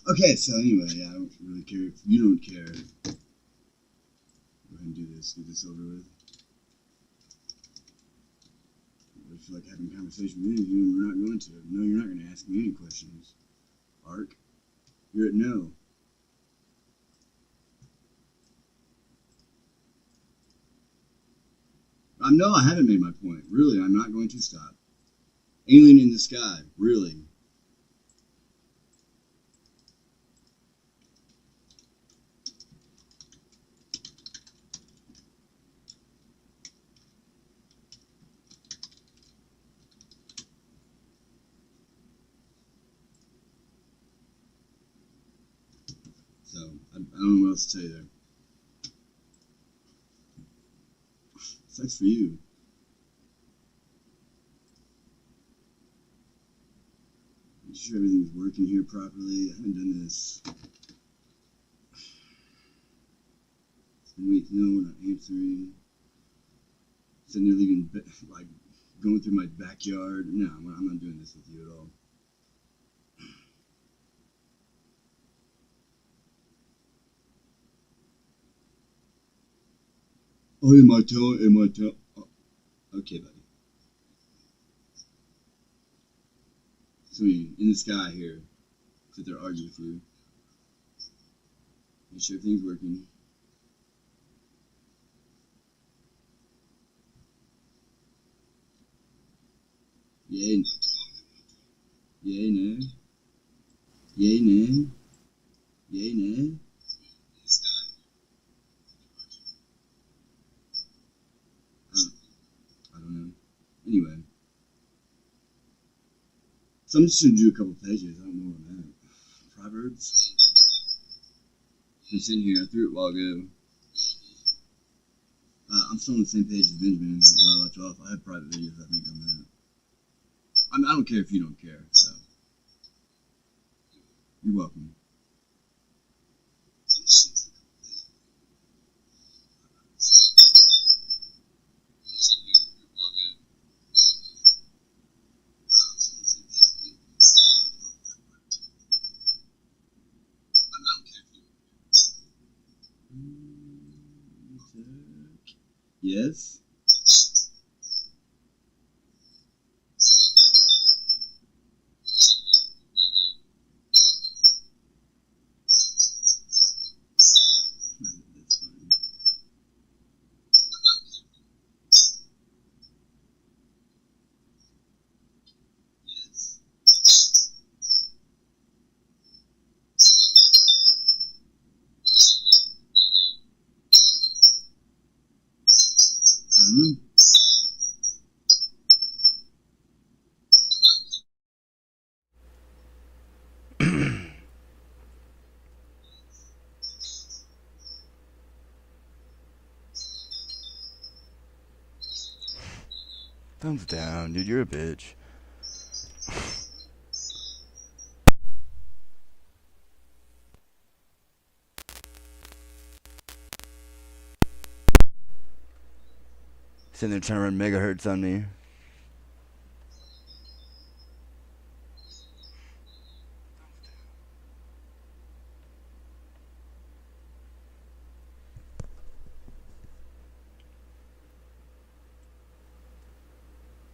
Okay, so anyway, yeah, I don't really care if you don't care. Go ahead and do this. Get this over with. I feel like having a conversation with you, and we're not going to. No, you're not going to ask me any questions. Ark, you're at no. No, I haven't made my point. Really, I'm not going to stop. Alien in the sky. Really. So, I don't know what else to tell you there. Sucks for you. Make sure everything's working here properly. I haven't done this. It's been weeks. No, we're not answering. Sitting there leaving, like, going through my backyard. No, I'm not doing this with you at all. Oh, am I telling? Oh, okay, buddy. So, in the sky here, sit there arguing with you. Make sure everything's working. Yay. Yay, no. Yay, no. Yay, no. I don't know. Anyway. So I'm just going to do a couple pages. I don't know what I'm at. Proverbs. It's in here. I threw it a while ago. I'm still on the same page as Benjamin, where I left off. I have private videos, I think, on that. I don't care if you don't care, so. You're welcome. Yes? That's fine. I don't know. Thumbs down, dude. You're a bitch. Sitting there trying to run megahertz on me.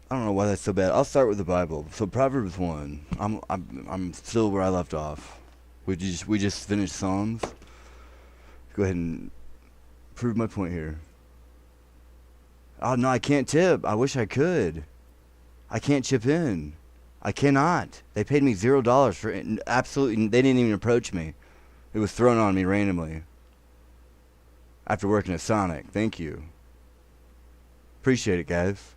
I don't know why that's so bad. I'll start with the Bible. So Proverbs 1. I'm still where I left off. We just finished Psalms. Go ahead and prove my point here. Oh no, I can't tip. I wish I could. I can't chip in. I cannot. They paid me $0 for it. Absolutely. They didn't even approach me. It was thrown on me randomly. After working at Sonic. Thank you. Appreciate it, guys.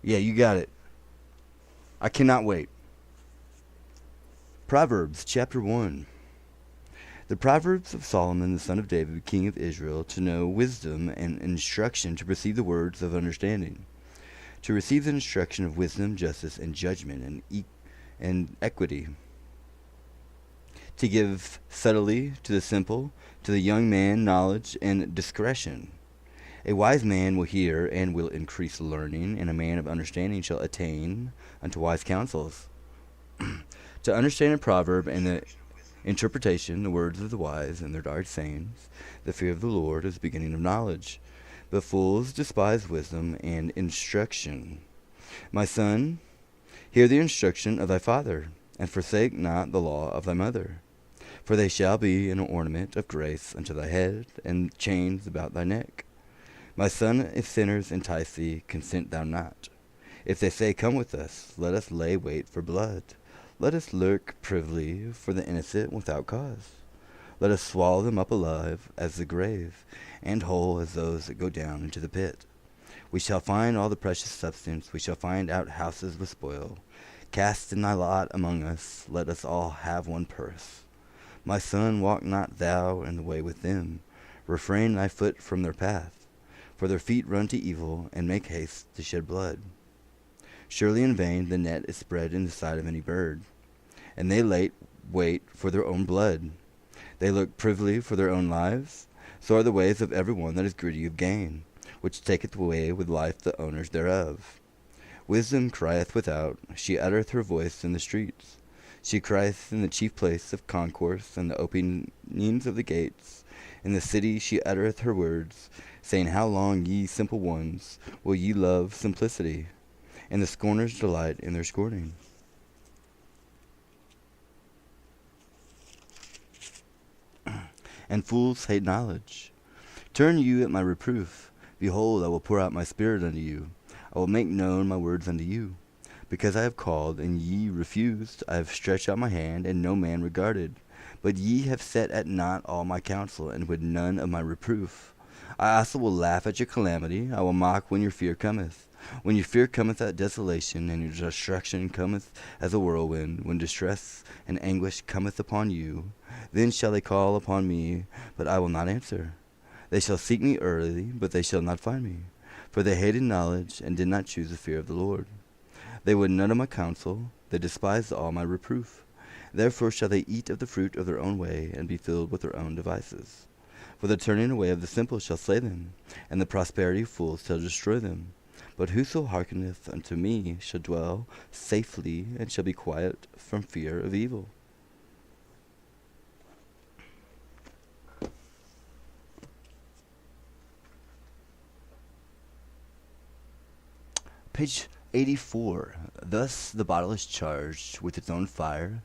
Yeah, you got it. I cannot wait. Proverbs chapter 1. The Proverbs of Solomon, the son of David, king of Israel, to know wisdom and instruction, to perceive the words of understanding, to receive the instruction of wisdom, justice, and judgment, and equity, to give subtly to the simple, to the young man knowledge and discretion. A wise man will hear and will increase learning, and a man of understanding shall attain unto wise counsels. To understand a proverb and the interpretation, the words of the wise and their dark sayings, the fear of the Lord is the beginning of knowledge. But fools despise wisdom and instruction. My son, hear the instruction of thy father, and forsake not the law of thy mother. For they shall be an ornament of grace unto thy head, and chains about thy neck. My son, if sinners entice thee, consent thou not. If they say, Come with us, let us lay wait for blood. Let us lurk privily for the innocent without cause. Let us swallow them up alive as the grave, and whole as those that go down into the pit. We shall find all the precious substance, we shall find out houses with spoil. Cast in thy lot among us, let us all have one purse. My son, walk not thou in the way with them. Refrain thy foot from their path. For their feet run to evil, and make haste to shed blood. Surely in vain the net is spread in the sight of any bird, and they wait for their own blood. They look privily for their own lives. So are the ways of every one that is greedy of gain, which taketh away with life the owners thereof. Wisdom crieth without, she uttereth her voice in the streets. She crieth in the chief place of concourse, and the openings of the gates. In the city she uttereth her words, saying, How long, ye simple ones, will ye love simplicity? And the scorners delight in their scorning. And fools hate knowledge. Turn you at my reproof. Behold, I will pour out my spirit unto you. I will make known my words unto you. Because I have called, and ye refused, I have stretched out my hand, and no man regarded. But ye have set at naught all my counsel, and would none of my reproof. I also will laugh at your calamity. I will mock when your fear cometh. When your fear cometh at desolation, and your destruction cometh as a whirlwind, when distress and anguish cometh upon you, then shall they call upon me, but I will not answer. They shall seek me early, but they shall not find me. For they hated knowledge, and did not choose the fear of the Lord. They would none of my counsel, they despised all my reproof. Therefore shall they eat of the fruit of their own way, and be filled with their own devices. For the turning away of the simple shall slay them, and the prosperity of fools shall destroy them. But whoso hearkeneth unto me shall dwell safely, and shall be quiet from fear of evil. Page 84. Thus the bottle is charged with its own fire,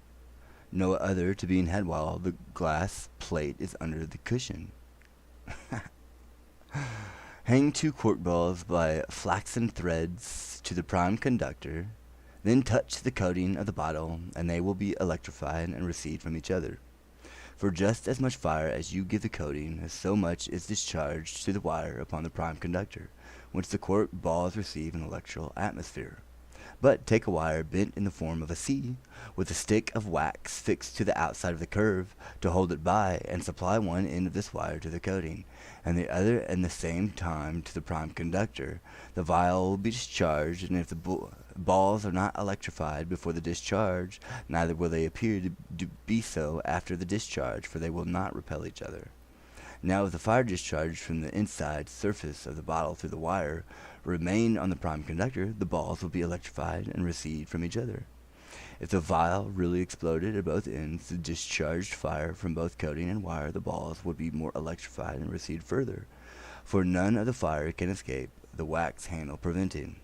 no other to be had while the glass plate is under the cushion. Hang 2 cork balls by flaxen threads to the prime conductor, then touch the coating of the bottle, and they will be electrified and recede from each other. For just as much fire as you give the coating, so much is discharged to the wire upon the prime conductor, whence the cork balls receive an electrical atmosphere. But take a wire bent in the form of a C, with a stick of wax fixed to the outside of the curve, to hold it by, and supply one end of this wire to the coating, and the other at the same time to the prime conductor. The vial will be discharged, and if the balls are not electrified before the discharge, neither will they appear to be so after the discharge, for they will not repel each other. Now if the fire discharged from the inside surface of the bottle through the wire remain on the prime conductor, the balls will be electrified and recede from each other. If the vial really exploded at both ends, the discharged fire from both coating and wire, the balls would be more electrified and recede further, for none of the fire can escape, the wax handle preventing.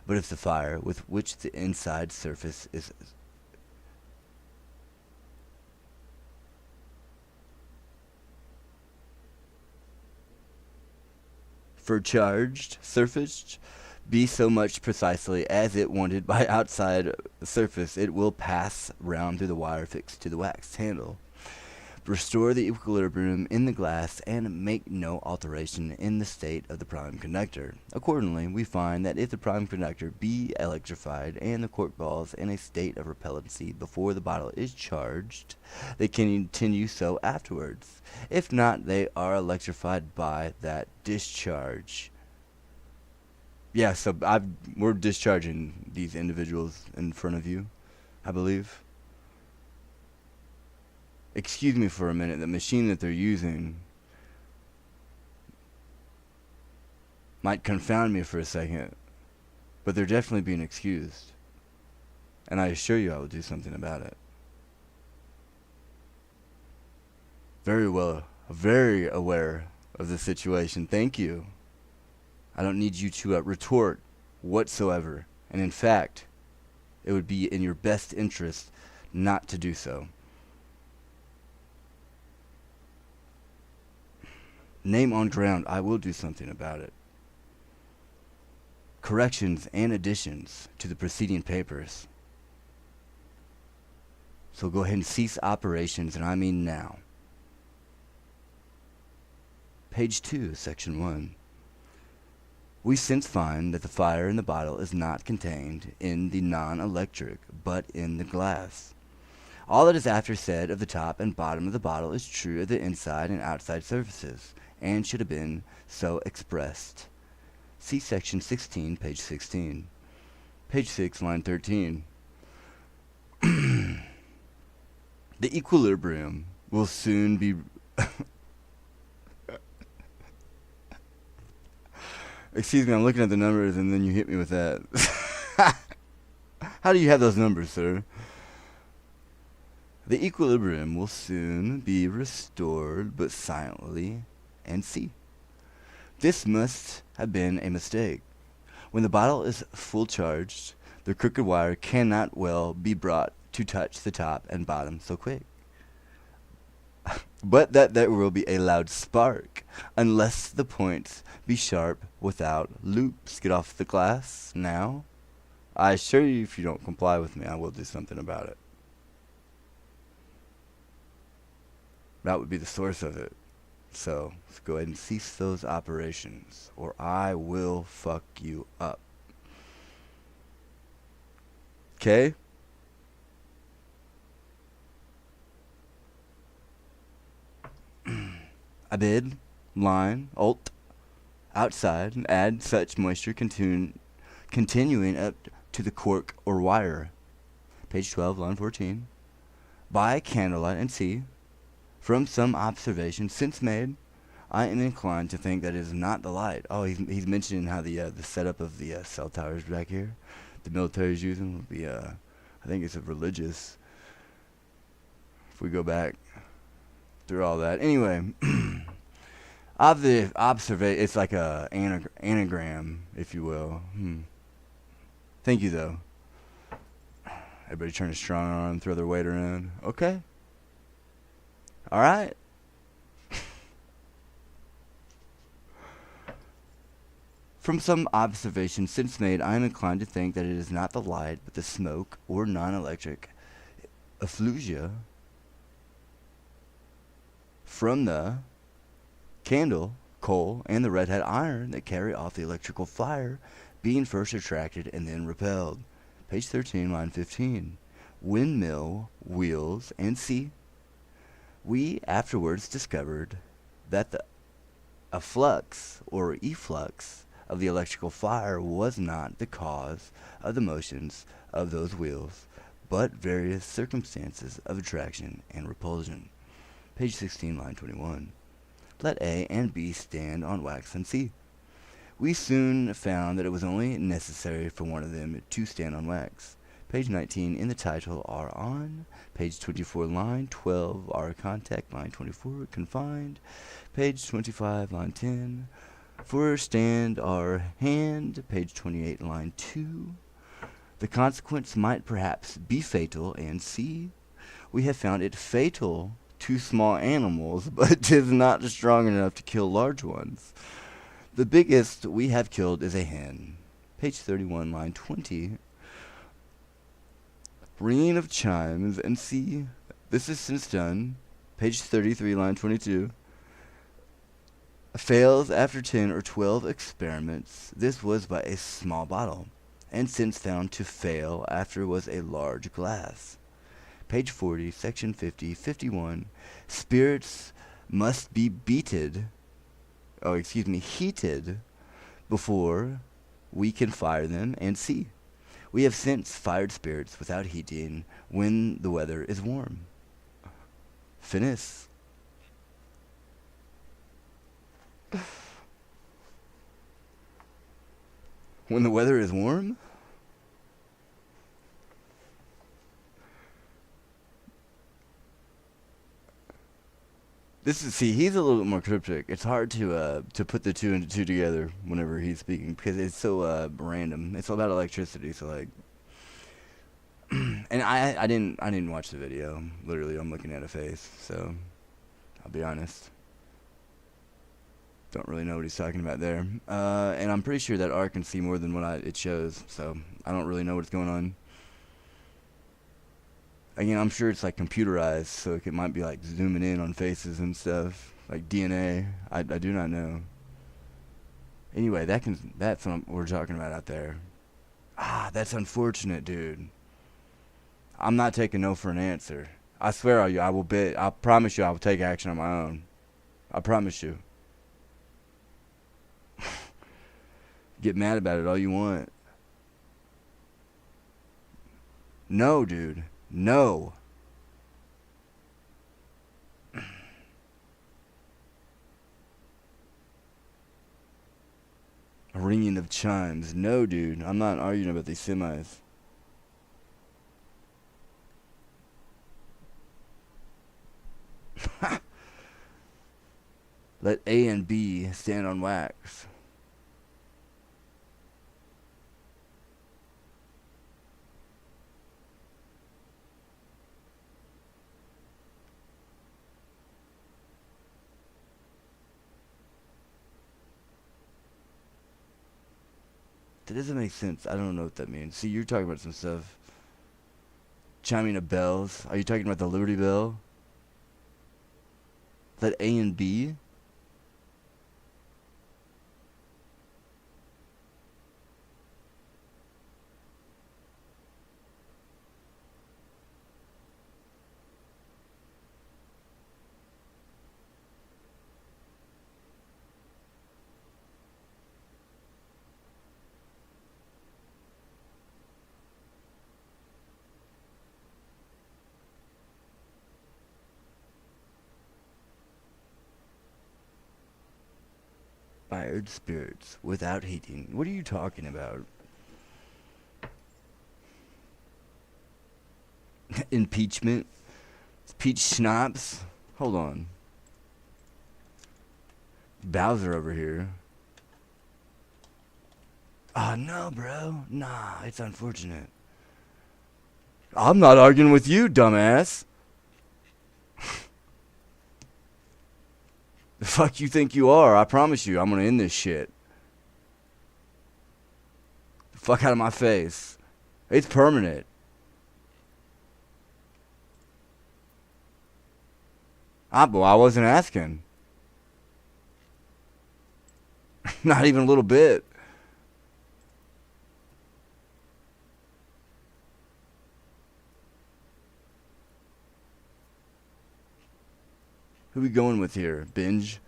But if the fire with which the inside surface is for charged surface be so much precisely as it wanted by outside surface, it will pass round through the wire fixed to the wax handle, restore the equilibrium in the glass, and make no alteration in the state of the prime conductor. Accordingly, we find that if the prime conductor be electrified and the cork balls in a state of repellency before the bottle is charged, they continue so afterwards. If not, they are electrified by that discharge. Yeah, so we're discharging these individuals in front of you, I believe. Excuse me for a minute, the machine that they're using might confound me for a second, but they're definitely being excused. And I assure you I will do something about it. Very aware of the situation. Thank you. I don't need you to retort whatsoever. And in fact, it would be in your best interest not to do so. Name on ground, I will do something about it. Corrections and additions to the preceding papers. So go ahead and cease operations, and I mean now. Page 2, Section 1. We since find that the fire in the bottle is not contained in the non-electric, but in the glass. All that is after said of the top and bottom of the bottle is true of the inside and outside surfaces, and should have been so expressed. See Section 16, page 16. Page 6, line 13. The equilibrium will soon be... Excuse me, I'm looking at the numbers and then you hit me with that. How do you have those numbers, sir? The equilibrium will soon be restored, but silently, and see. This must have been a mistake. When the bottle is full charged, the crooked wire cannot well be brought to touch the top and bottom so quick. But that there will be a loud spark, unless the points be sharp without loops. Get off the glass now. I assure you, if you don't comply with me, I will do something about it. That would be the source of it. So, let's go ahead and cease those operations, or I will fuck you up. Okay? I bid, line, alt, outside, and add such moisture continuing up to the cork or wire. Page 12, line 14. By candlelight and see, from some observation since made, I am inclined to think that it is not the light. Oh, he's mentioning how the setup of the cell towers back here, the military is using, would be I think it's a religious. If we go back through all that, anyway, it's like a anagram, if you will. Thank you though. Everybody turn a strong arm, throw their weight around. Okay. All right. From some observation since made, I am inclined to think that it is not the light, but the smoke or non-electric effluvia from the candle, coal, and the red-hot iron that carry off the electrical fire, being first attracted and then repelled. Page 13, line 15. Windmill wheels and see. We afterwards discovered that the afflux or efflux of the electrical fire was not the cause of the motions of those wheels, but various circumstances of attraction and repulsion. Page 16, line 21. Let A and B stand on wax and see. We soon found that it was only necessary for one of them to stand on wax. Page 19 in the title are on. Page 24, line 12 are contact. Line 24, confined. Page 25, line 10. For stand are hand. Page 28, line 2. The consequence might perhaps be fatal, and see. We have found it fatal to small animals, but 'tis not strong enough to kill large ones. The biggest we have killed is a hen. Page 31, line 20. Ringing of chimes, and see. This is since done. Page 33, line 22. Fails after 10 or 12 experiments. This was but a small bottle, and since found to fail after was a large glass. Page 40, section 50, 51. Spirits must be heated before we can fire them, and see. We have since fired spirits without heating when the weather is warm. Finis. When the weather is warm? He's a little bit more cryptic. It's hard to put the two and two together whenever he's speaking because it's so random. It's all about electricity, so like and I didn't watch the video. Literally, I'm looking at a face, so I'll be honest. Don't really know what he's talking about there. And I'm pretty sure that R can see more than what it shows, so I don't really know what's going on. Again, I'm sure it's like computerized, so it might be like zooming in on faces and stuff, like DNA. I do not know. Anyway, that's what we're talking about out there. Ah, that's unfortunate, dude. I'm not taking no for an answer. I swear I will bet. I promise you I will take action on my own. I promise you. Get mad about it all you want. No, dude. No. A ringing of chimes. No, dude. I'm not arguing about these semis. Let A and B stand on wax. That doesn't make sense. I don't know what that means. See, you're talking about some stuff. Chiming of bells. Are you talking about the Liberty Bell? Let A and B? Fired spirits without heating. What are you talking about? Impeachment? Peach schnapps? Hold on. Bowser over here. Oh, no, bro. Nah, it's unfortunate. I'm not arguing with you, dumbass. The fuck you think you are? I promise you, I'm gonna end this shit. The fuck out of my face. It's permanent. Boy, I wasn't asking. Not even a little bit. Who we going with here? Benj?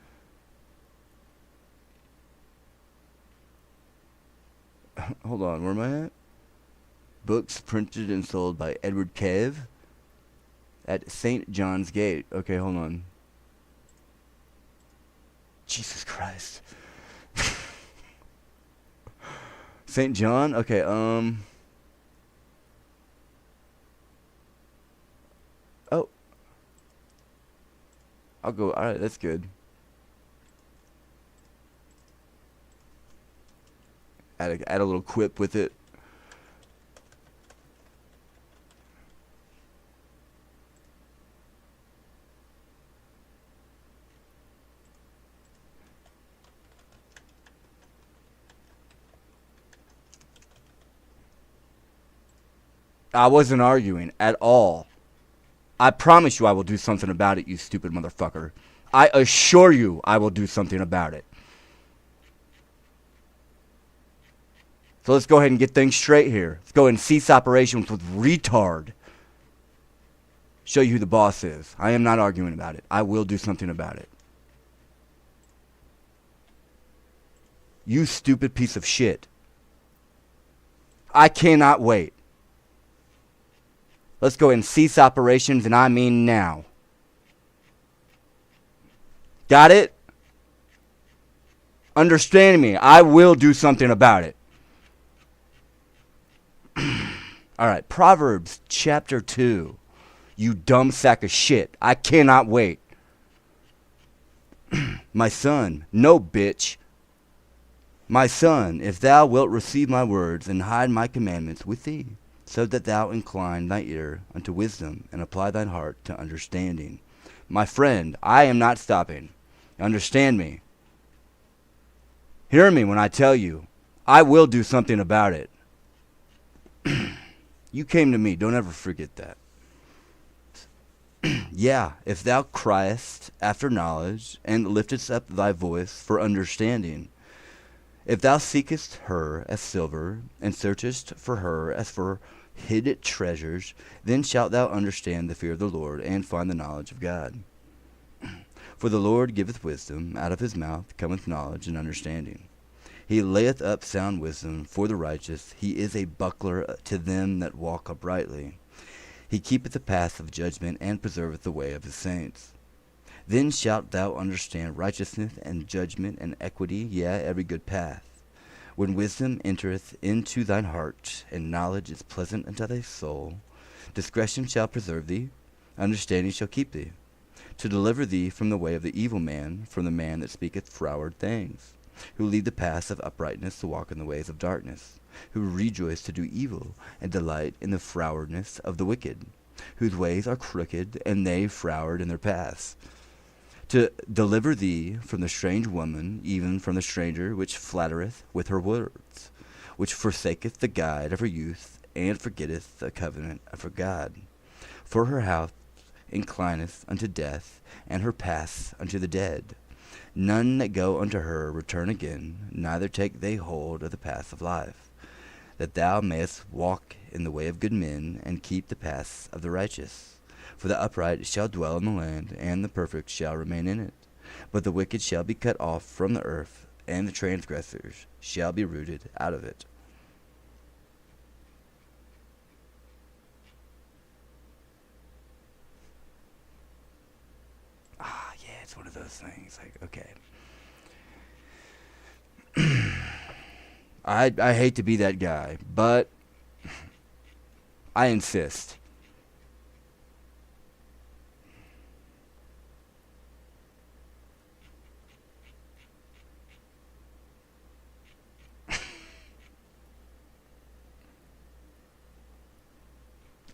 Hold on, where am I at? Books printed and sold by Edward Kev at St. John's Gate. Okay, hold on. Jesus Christ. St. John? Okay, Oh. I'll go. Alright, that's good. Add a little quip with it. I wasn't arguing at all. I promise you I will do something about it, you stupid motherfucker. I assure you I will do something about it. So let's go ahead and get things straight here. Let's go ahead and cease operations with retard. Show you who the boss is. I am not arguing about it. I will do something about it. You stupid piece of shit. I cannot wait. Let's go ahead and cease operations, and I mean now. Got it? Understand me. I will do something about it. All right, Proverbs chapter 2. You dumb sack of shit. I cannot wait. My son, no bitch. My son, if thou wilt receive my words and hide my commandments with thee, so that thou incline thy ear unto wisdom and apply thine heart to understanding. My friend, I am not stopping. Understand me. Hear me when I tell you. I will do something about it. You came to me. Don't ever forget that. Yeah, if thou criest after knowledge and liftest up thy voice for understanding, if thou seekest her as silver, and searchest for her as for hid treasures, then shalt thou understand the fear of the Lord, and find the knowledge of God. For the Lord giveth wisdom, out of his mouth cometh knowledge and understanding. He layeth up sound wisdom for the righteous, he is a buckler to them that walk uprightly. He keepeth the path of judgment, and preserveth the way of his saints. Then shalt thou understand righteousness and judgment and equity, yea, every good path. When wisdom entereth into thine heart, and knowledge is pleasant unto thy soul, discretion shall preserve thee, understanding shall keep thee, to deliver thee from the way of the evil man, from the man that speaketh froward things, who lead the paths of uprightness to walk in the ways of darkness, who rejoice to do evil, and delight in the frowardness of the wicked, whose ways are crooked, and they froward in their paths. To deliver thee from the strange woman, even from the stranger which flattereth with her words, which forsaketh the guide of her youth, and forgetteth the covenant of her God. For her house inclineth unto death, and her paths unto the dead. None that go unto her return again, neither take they hold of the path of life. That thou mayest walk in the way of good men, and keep the paths of the righteous. For the upright shall dwell in the land, and the perfect shall remain in it. But the wicked shall be cut off from the earth, and the transgressors shall be rooted out of it. Yeah, it's one of those things. Like, okay. I hate to be that guy, but I insist.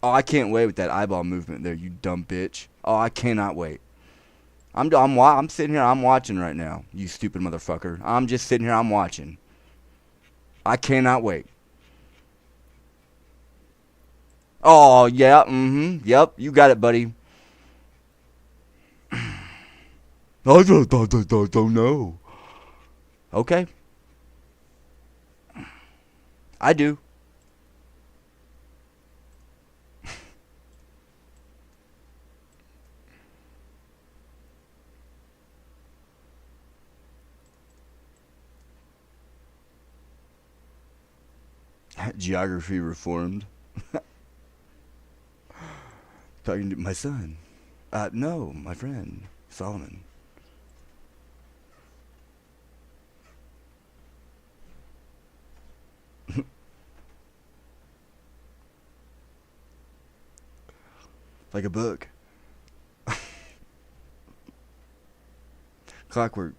Oh, I can't wait with that eyeball movement there, you dumb bitch. Oh, I cannot wait. I'm sitting here, I'm watching right now, you stupid motherfucker. I'm just sitting here, I'm watching. I cannot wait. Oh, yeah, yep, you got it, buddy. I don't know. Okay, I do. Geography reformed. Talking to my son. No, my friend, Solomon. Like a book. Clockwork.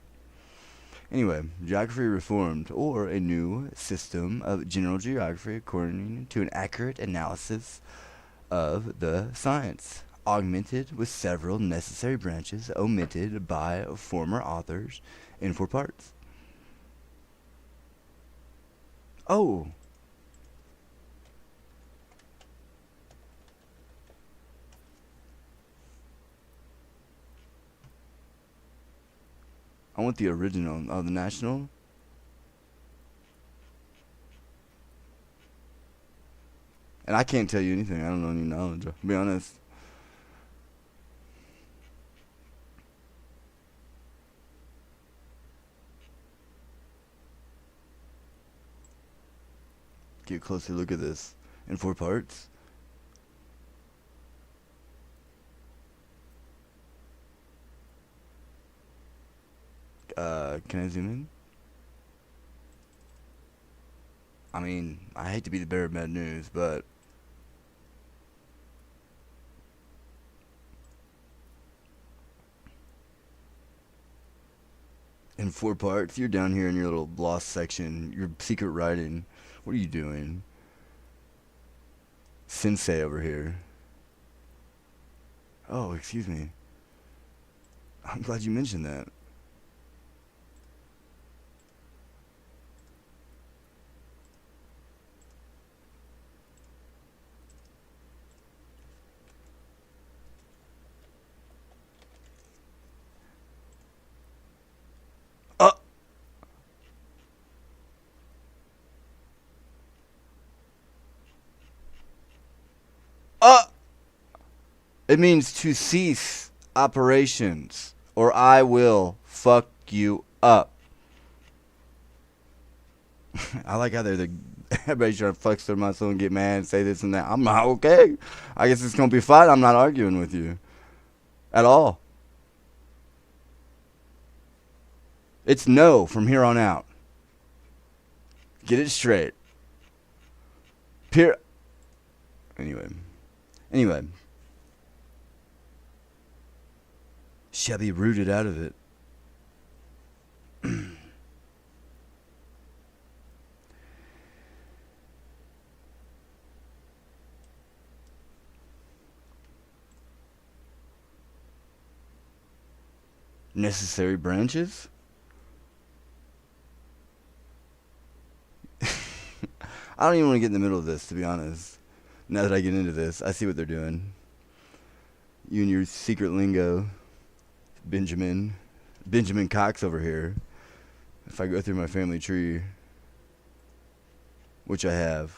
Anyway, geography reformed, or a new system of general geography according to an accurate analysis of the science, augmented with several necessary branches omitted by former authors in 4 parts. Oh, I want the original. Oh, the national? And I can't tell you anything. I don't know any knowledge, to be honest. Get a closer look at this. In 4 parts? Can I zoom in? I mean, I hate to be the bearer of bad news, but in 4 parts. You're down here in your little lost section. Your secret writing. What are you doing? Sensei over here. Oh, excuse me. I'm glad you mentioned that. Uh, uh! It means to cease operations, or I will fuck you up. I like how everybody's trying to flex their muscle and get mad and say this and that. I'm not okay. I guess it's gonna be fine. I'm not arguing with you at all. It's no from here on out. Get it straight. Peer. Anyway, shall be rooted out of it. Necessary branches? I don't even want to get in the middle of this, to be honest. Now that I get into this, I see what they're doing. You and your secret lingo, Benjamin Cox over here. If I go through my family tree, which I have,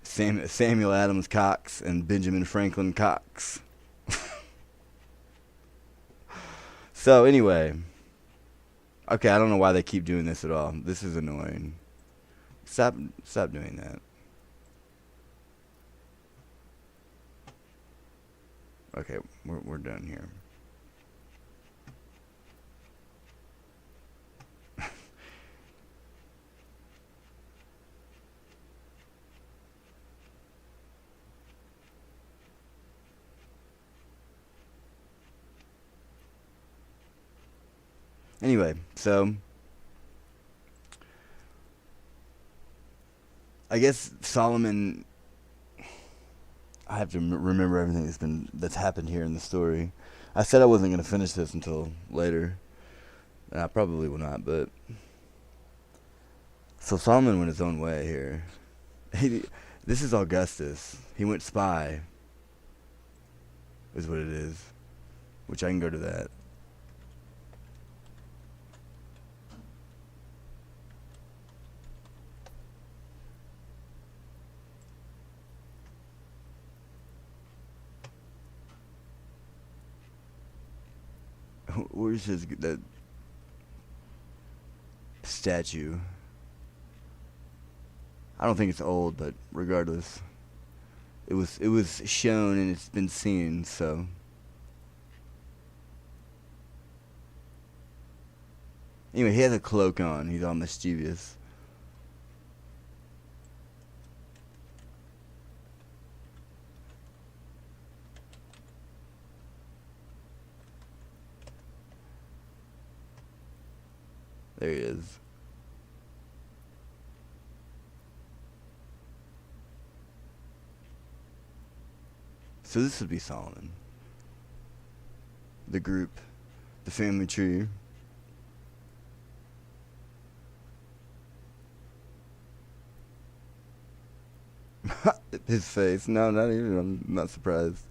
Samuel Adams Cox and Benjamin Franklin Cox. So anyway, okay, I don't know why they keep doing this at all. This is annoying. Stop doing that. Okay, we're done here. Anyway, so I guess Solomon. I have to remember everything that's happened here in the story. I said I wasn't going to finish this until later, and I probably will not. But so Solomon went his own way here. This is Augustus. He went spy, is what it is. Which I can go to that. Where's that statue? I don't think it's old, but regardless, it was shown and it's been seen. So anyway, he has a cloak on. He's all mischievous. There he is. So this would be Solomon. The group. The family tree. His face. No, not even. I'm not surprised.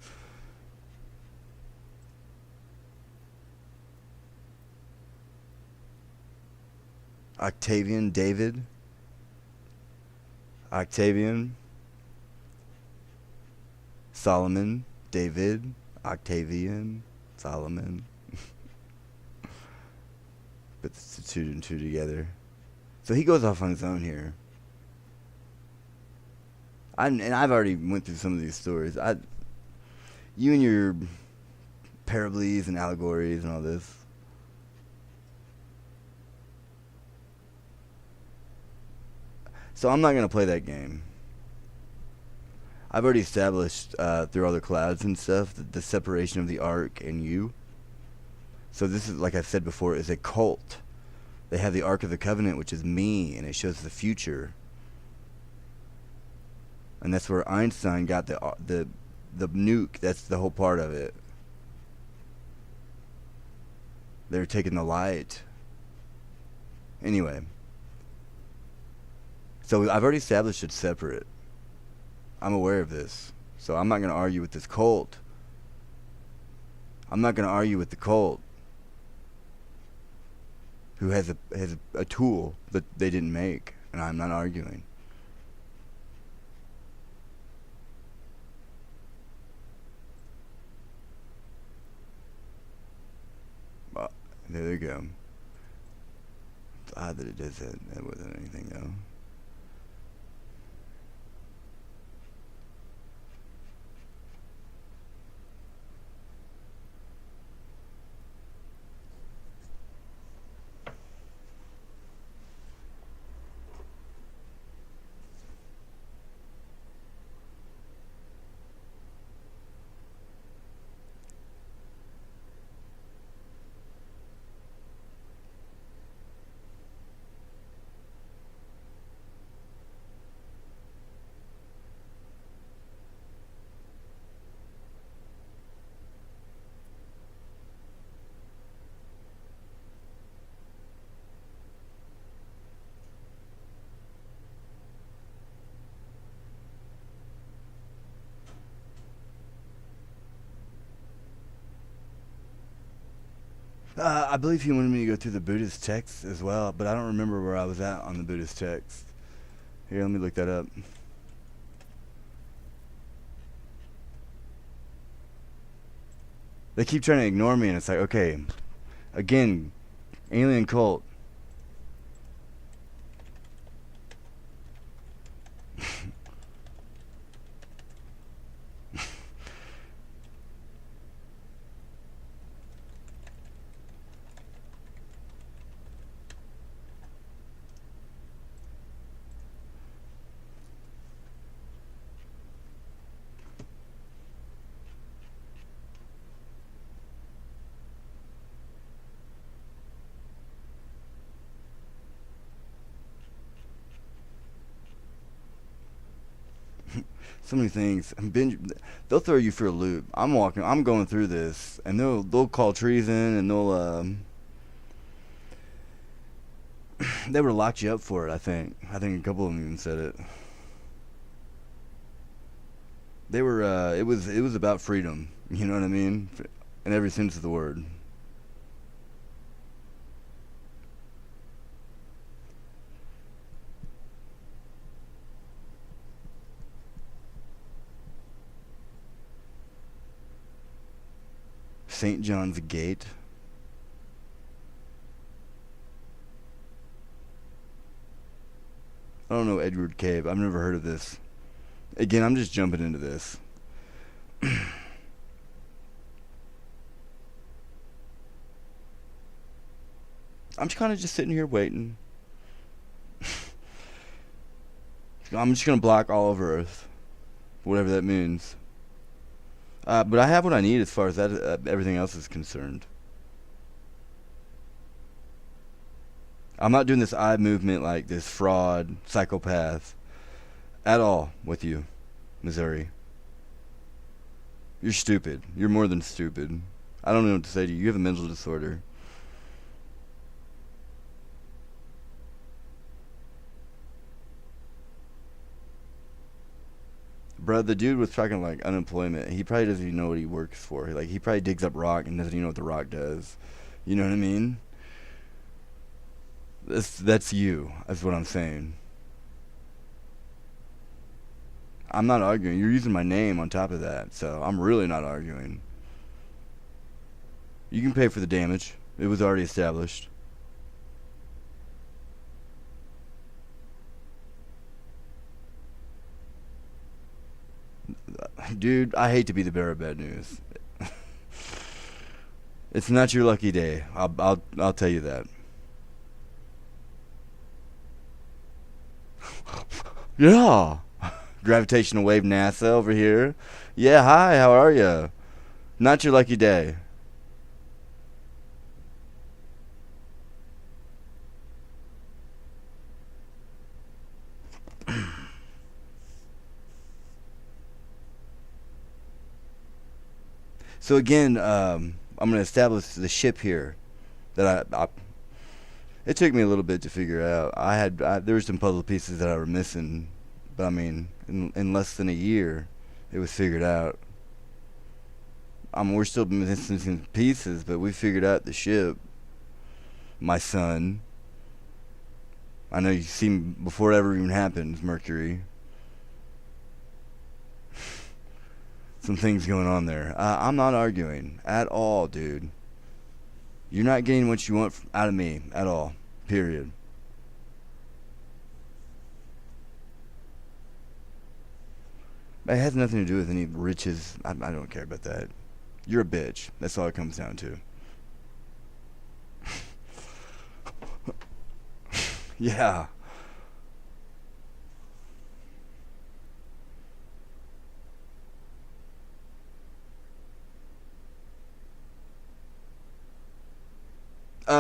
Octavian David. Octavian. Solomon. David. Octavian. Solomon. Put the two and two together. So he goes off on his own here. I've already went through some of these stories. You and your parables and allegories and all this. So I'm not going to play that game. I've already established through all the clouds and stuff the separation of the ark and you. So this is, like I said before, is a cult. They have the Ark of the Covenant, which is me, and it shows the future. And that's where Einstein got the nuke. That's the whole part of it. They're taking the light. Anyway. So I've already established it's separate. I'm aware of this. So I'm not going to argue with this cult. I'm not going to argue with the cult who has a tool that they didn't make, and I'm not arguing. There you go. It's odd that it does that. That wasn't anything, though. I believe he wanted me to go through the Buddhist text as well, but I don't remember where I was at on the Buddhist text. Here, let me look that up. They keep trying to ignore me, and it's like, okay, again, alien cult. So many things. Benj, they'll throw you for a loop. I'm going through this, and they'll call treason, and they would have locked you up for it. I think a couple of them even said it. They were. It was about freedom. You know what I mean? In every sense of the word. St. John's Gate. I don't know Edward Cave. I've never heard of this. Again, I'm just jumping into this. I'm just kind of just sitting here waiting. I'm just going to block all of Earth. Whatever that means. But I have what I need as far as that everything else is concerned. I'm not doing this eye movement like this fraud, psychopath at all with you, Missouri. You're stupid. You're more than stupid. I don't know what to say to you. You have a mental disorder. Bruh, the dude was talking like unemployment. He probably doesn't even know what he works for. Like, he probably digs up rock and doesn't even know what the rock does. You know what I mean? That's you. That's what I'm saying. I'm not arguing. You're using my name on top of that, so I'm really not arguing. You can pay for the damage. It was already established. Dude, I hate to be the bearer of bad news. It's not your lucky day. I'll tell you that. Yeah. Gravitational wave NASA over here. Yeah, hi, how are ya? Not your lucky day. So again, I'm going to establish the ship here that I it took me a little bit to figure out. There were some puzzle pieces that I were missing, but I mean, in less than a year, it was figured out. We're still missing some pieces, but we figured out the ship. My son. I know you've seen before it ever even happens, Mercury. Some things going on there. I'm not arguing at all, dude. You're not getting what you want out of me at all. Period. It has nothing to do with any riches. I don't care about that. You're a bitch. That's all it comes down to. Yeah.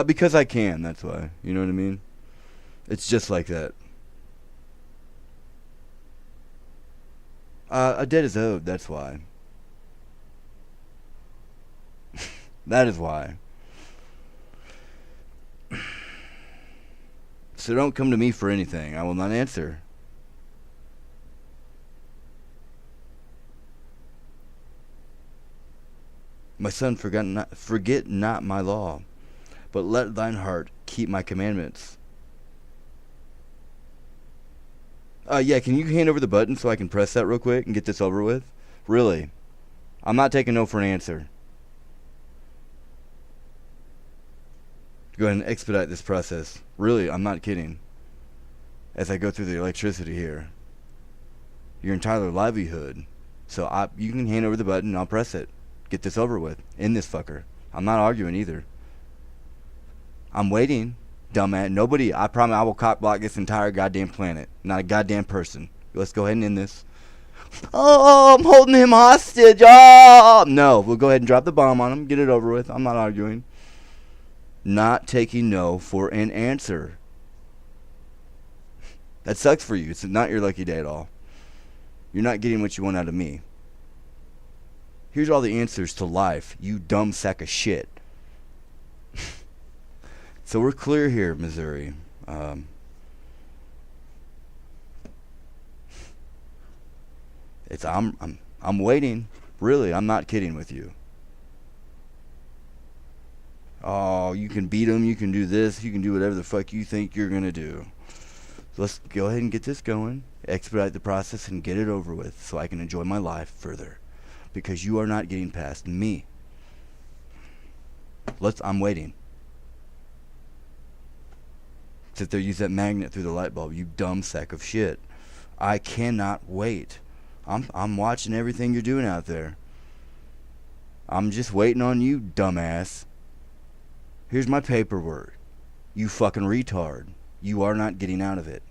Because I can, that's why. You know what I mean? It's just like that. A debt is owed, that's why. That is why. So don't come to me for anything. I will not answer. My son, forget not my law, but let thine heart keep my commandments. Yeah, can you hand over the button so I can press that real quick and get this over with? Really? I'm not taking no for an answer. Go ahead and expedite this process. Really, I'm not kidding. As I go through the electricity here. Your entire livelihood. So you can hand over the button and I'll press it. Get this over with. End this fucker. I'm not arguing either. I'm waiting. Dumbass. Nobody, I promise I will cock block this entire goddamn planet. Not a goddamn person. Let's go ahead and end this. Oh, I'm holding him hostage. Oh, no. We'll go ahead and drop the bomb on him. Get it over with. I'm not arguing. Not taking no for an answer. That sucks for you. It's not your lucky day at all. You're not getting what you want out of me. Here's all the answers to life, you dumb sack of shit. So we're clear here, Missouri. I'm waiting. Really, I'm not kidding with you. Oh, you can beat them, you can do this, you can do whatever the fuck you think you're gonna do. So let's go ahead and get this going, expedite the process, and get it over with so I can enjoy my life further. Because you are not getting past me. I'm waiting. Sit there, use that magnet through the light bulb, you dumb sack of shit. I cannot wait. I'm watching everything you're doing out there. I'm just waiting on you, dumbass. Here's my paperwork. You fucking retard. You are not getting out of it.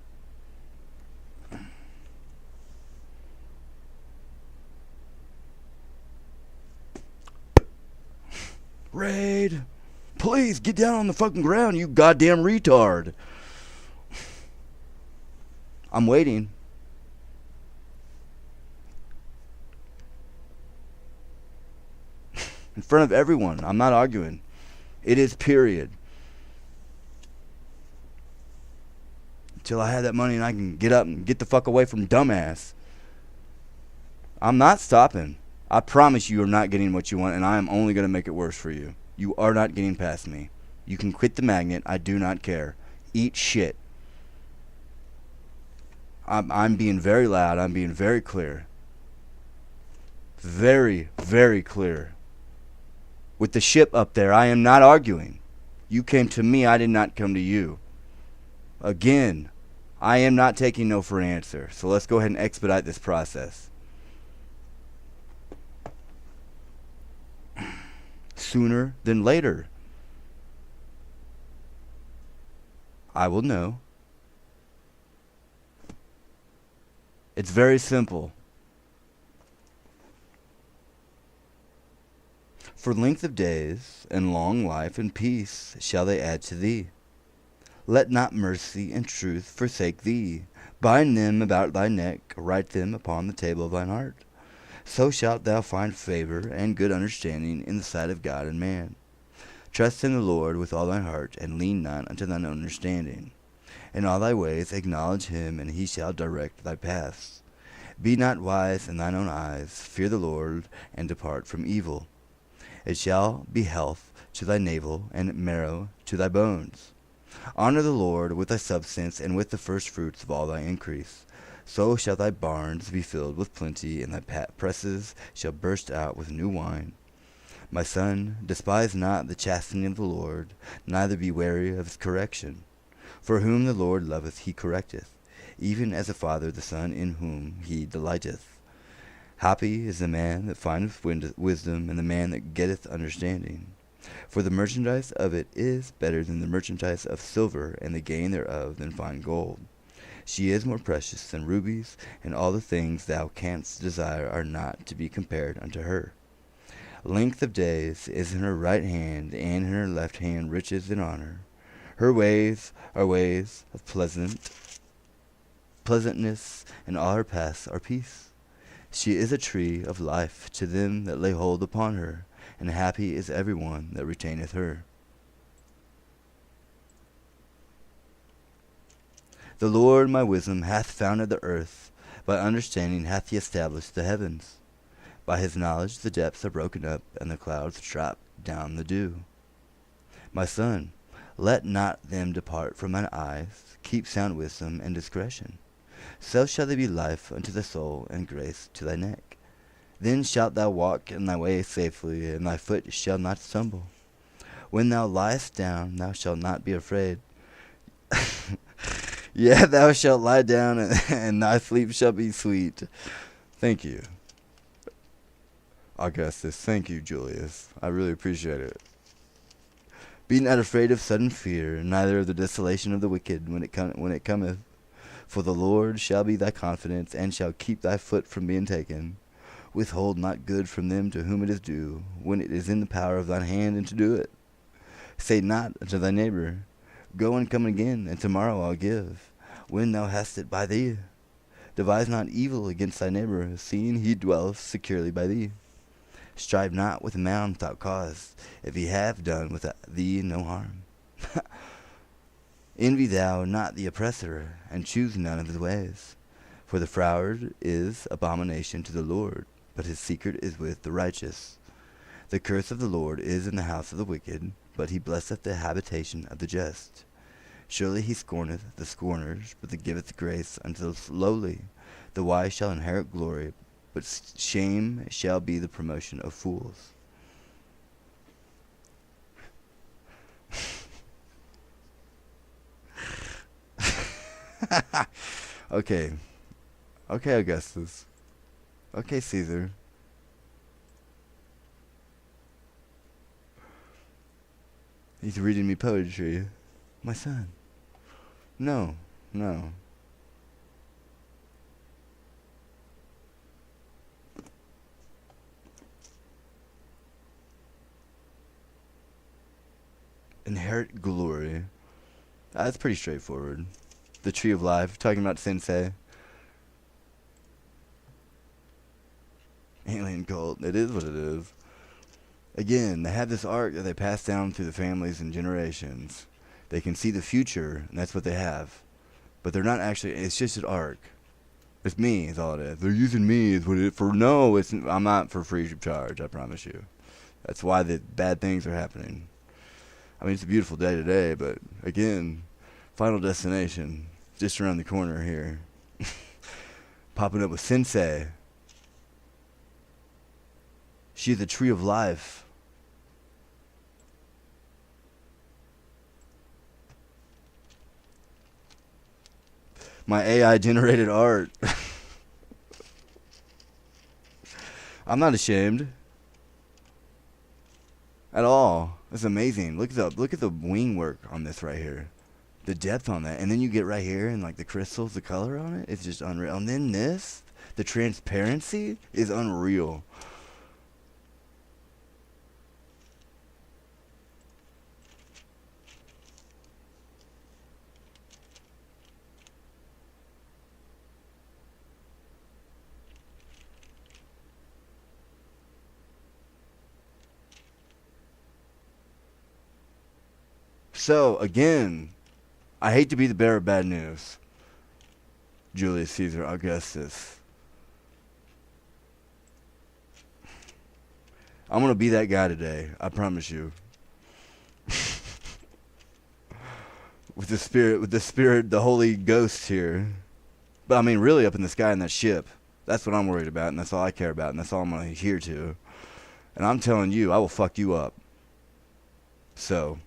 Raid! Please get down on the fucking ground, you goddamn retard. I'm waiting. In front of everyone. I'm not arguing. It is period. Until I have that money and I can get up and get the fuck away from dumbass. I'm not stopping. I promise you are not getting what you want, and I am only going to make it worse for you. You are not getting past me. You can quit the magnet. I do not care. Eat shit. I'm being very loud. I'm being very clear. Very, very clear. With the ship up there, I am not arguing. You came to me. I did not come to you. Again, I am not taking no for an answer. So let's go ahead and expedite this process. Sooner than later. I will know. It's very simple. For length of days and long life and peace shall they add to thee. Let not mercy and truth forsake thee. Bind them about thy neck, write them upon the table of thine heart. So shalt thou find favor and good understanding in the sight of God and man. Trust in the Lord with all thine heart, and lean not unto thine own understanding. In all thy ways acknowledge him, and he shall direct thy paths. Be not wise in thine own eyes. Fear the Lord, and depart from evil. It shall be health to thy navel, and marrow to thy bones. Honor the Lord with thy substance, and with the firstfruits of all thy increase. So shall thy barns be filled with plenty, and thy presses shall burst out with new wine. My son, despise not the chastening of the Lord, neither be weary of his correction. For whom the Lord loveth he correcteth, even as a father the son in whom he delighteth. Happy is the man that findeth wisdom, and the man that getteth understanding. For the merchandise of it is better than the merchandise of silver, and the gain thereof than fine gold. She is more precious than rubies, and all the things thou canst desire are not to be compared unto her. Length of days is in her right hand, and in her left hand riches and honor. Her ways are ways of pleasantness, and all her paths are peace. She is a tree of life to them that lay hold upon her, and happy is every one that retaineth her. The Lord my wisdom hath founded the earth, by understanding hath he established the heavens. By his knowledge the depths are broken up, and the clouds drop down the dew. My son, let not them depart from thine eyes. Keep sound wisdom and discretion. So shall they be life unto the soul, and grace to thy neck. Then shalt thou walk in thy way safely, and thy foot shall not stumble. When thou liest down, thou shalt not be afraid. Yeah, thou shalt lie down, and thy sleep shall be sweet. Thank you, Augustus. Thank you, Julius. I really appreciate it. Be not afraid of sudden fear, neither of the desolation of the wicked when it cometh. For the Lord shall be thy confidence, and shall keep thy foot from being taken. Withhold not good from them to whom it is due, when it is in the power of thine hand and to do it. Say not unto thy neighbor, Go and come again, and tomorrow I'll give, when thou hast it by thee. Devise not evil against thy neighbor, seeing he dwelleth securely by thee. Strive not with a man without cause, if he have done with thee no harm. Envy thou not the oppressor, and choose none of his ways. For the froward is abomination to the Lord, but his secret is with the righteous. The curse of the Lord is in the house of the wicked, but he blesseth the habitation of the just. Surely he scorneth the scorners, but giveth grace unto the lowly. The wise shall inherit glory, but shame shall be the promotion of fools. Okay, Augustus. Okay, Caesar. He's reading me poetry. My son. No. Inherit glory. That's pretty straightforward. The tree of life, talking about sensei. Alien cult. It is what it is. Again, they have this art that they pass down through the families and generations. They can see the future, and that's what they have. But they're not actually, it's just an arc. It's me, is all it is. They're using me is what it is for. No, I'm not for free of charge, I promise you. That's why the bad things are happening. I mean, it's a beautiful day today, but again, Final Destination, just around the corner here. Popping up with Sensei. She's the tree of life. My AI generated art. I'm not ashamed. At all. It's amazing. Look at the wing work on this right here. The depth on that. And then you get right here and like the crystals, the color on it. It's just unreal. And then this, the transparency is unreal. So, again, I hate to be the bearer of bad news. Julius Caesar Augustus. I'm gonna be that guy today. I promise you. With the spirit, the Holy Ghost here. But I mean, really, up in the sky in that ship. That's what I'm worried about, and that's all I care about, and that's all I'm gonna adhere to. And I'm telling you, I will fuck you up. So,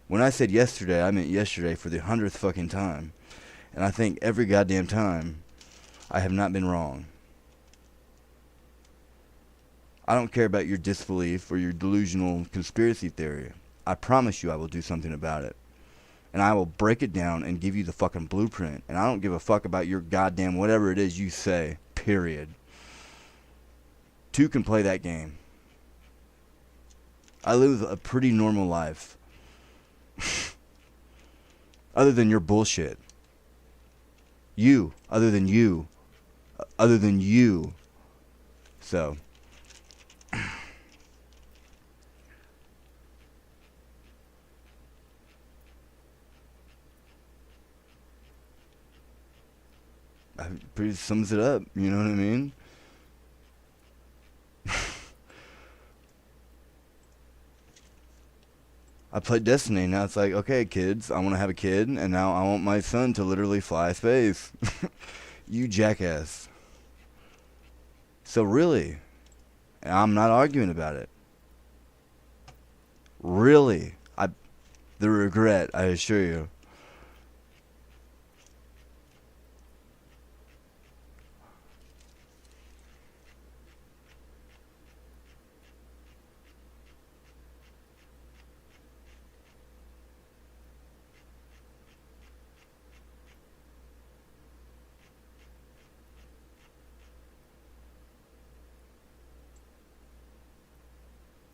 when I said yesterday, I meant yesterday for the 100th fucking time. And I think every goddamn time, I have not been wrong. I don't care about your disbelief or your delusional conspiracy theory. I promise you I will do something about it. And I will break it down and give you the fucking blueprint. And I don't give a fuck about your goddamn whatever it is you say. Period. Two can play that game. I live a pretty normal life. Other than your bullshit. Other than you. So. That pretty sums it up, you know what I mean? I played Destiny, now it's like, okay, kids, I want to have a kid, and now I want my son to literally fly space. You jackass. So really, and I'm not arguing about it. Really, the regret, I assure you.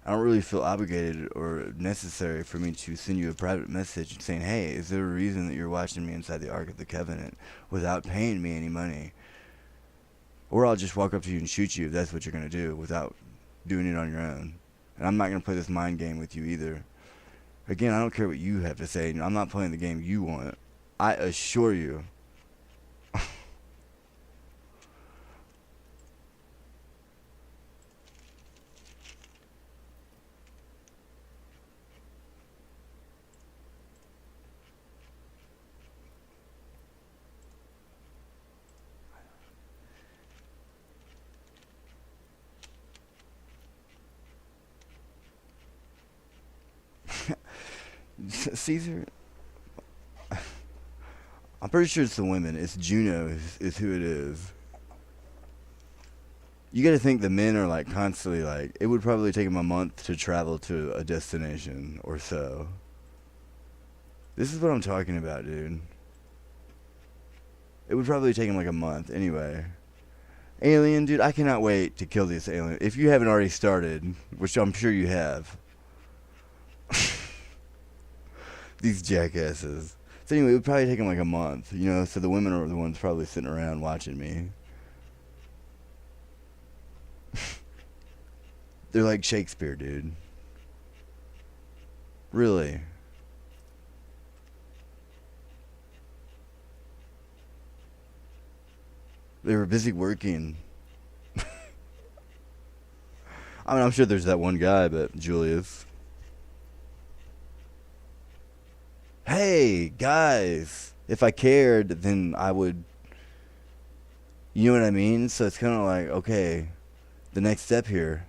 I don't really feel obligated or necessary for me to send you a private message saying, hey, is there a reason that you're watching me inside the Ark of the Covenant without paying me any money? Or I'll just walk up to you and shoot you if that's what you're going to do without doing it on your own. And I'm not going to play this mind game with you either. Again, I don't care what you have to say. I'm not playing the game you want. I assure you. Caesar, I'm pretty sure it's the women. It's Juno is who it is. You got to think the men are like constantly like, it would probably take them a month to travel to a destination or so. This is what I'm talking about, dude. It would probably take him like a month anyway. Alien, dude, I cannot wait to kill this alien. If you haven't already started, which I'm sure you have. These jackasses. So anyway, it would probably take him like a month, you know, so the women are the ones probably sitting around watching me. They're like Shakespeare, dude. Really. They were busy working. I mean, I'm sure there's that one guy, but Julius. Hey, guys. If I cared, then I would. You know what I mean? So it's kind of like, okay, the next step here.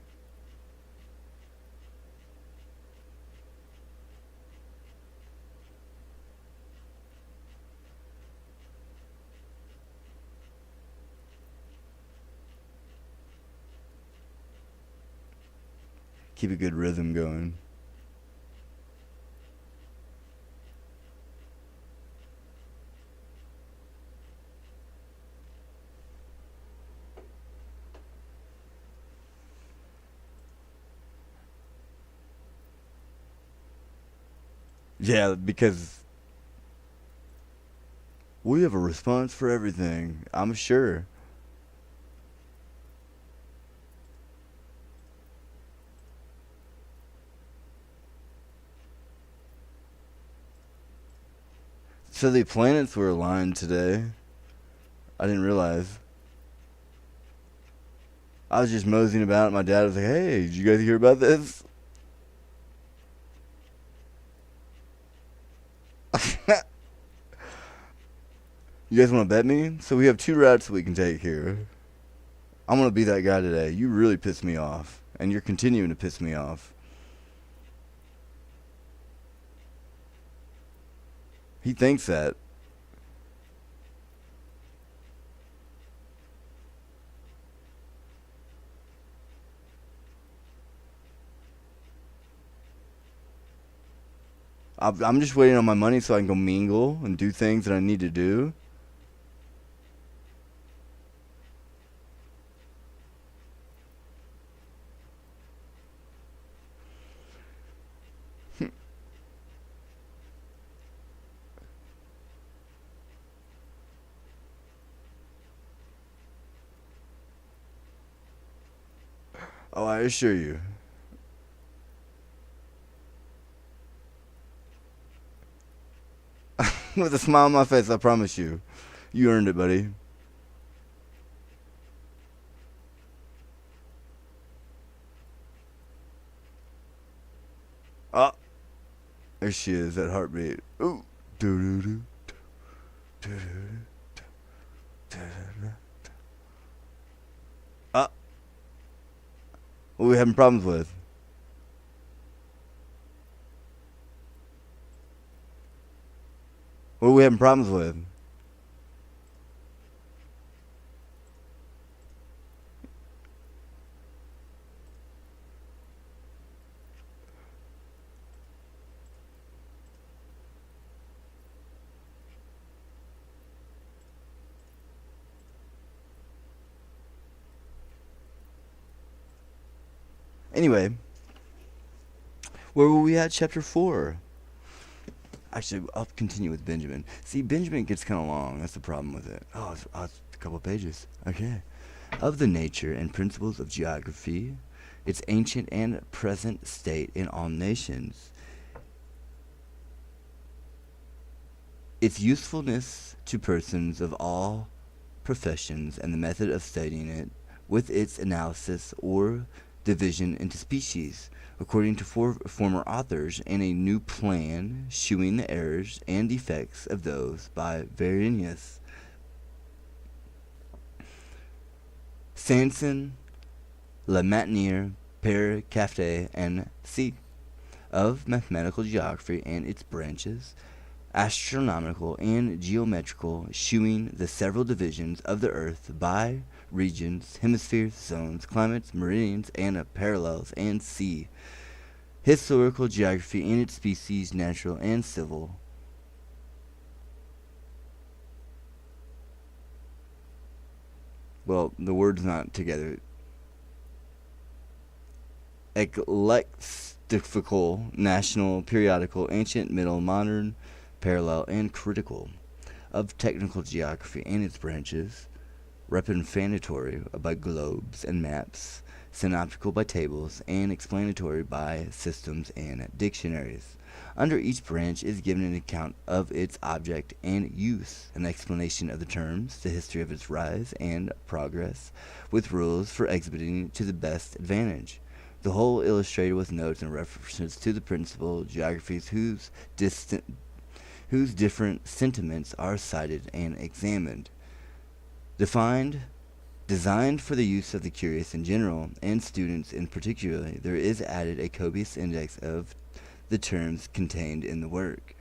Keep a good rhythm going. Yeah, because we have a response for everything, I'm sure. So the planets were aligned today. I didn't realize. I was just moseying about. My dad was like, "Hey, did you guys hear about this?" You guys want to bet me? So we have two routes we can take here. I'm gonna be that guy today. You really pissed me off, and you're continuing to piss me off. He thinks that. I'm just waiting on my money so I can go mingle and do things that I need to do. Oh, I assure you. With a smile on my face, I promise you. You earned it, buddy. Oh, there she is, that heartbeat. Ooh. Do do do. Do do do. Ah, what are we having problems with? What are we having problems with? Anyway, where were we at? Chapter 4. Actually, I'll continue with Benjamin. See, Benjamin gets kind of long. That's the problem with it. It's a couple pages. Okay. Of the nature and principles of geography, its ancient and present state in all nations, its usefulness to persons of all professions, and the method of studying it, with its analysis or division into species, according to former authors, and a new plan, shewing the errors and defects of those by Varenius, Sanson, Le Matinier, Pere Cafte, and C. Of mathematical geography and its branches, astronomical and geometrical, shewing the several divisions of the earth by regions, hemispheres, zones, climates, meridians, and parallels, and C. Historical geography and its species, natural and civil. Well, the word's not together. Eclectical, national, periodical, ancient, middle, modern, parallel, and critical. Of technical geography and its branches, representatory by globes and maps, synoptical by tables, and explanatory by systems and dictionaries. Under each branch is given an account of its object and use, an explanation of the terms, the history of its rise and progress, with rules for exhibiting to the best advantage. The whole illustrated with notes and references to the principal geographies whose different sentiments are cited and examined. Designed for the use of the curious in general, and students in particular, there is added a copious index of the terms contained in the work,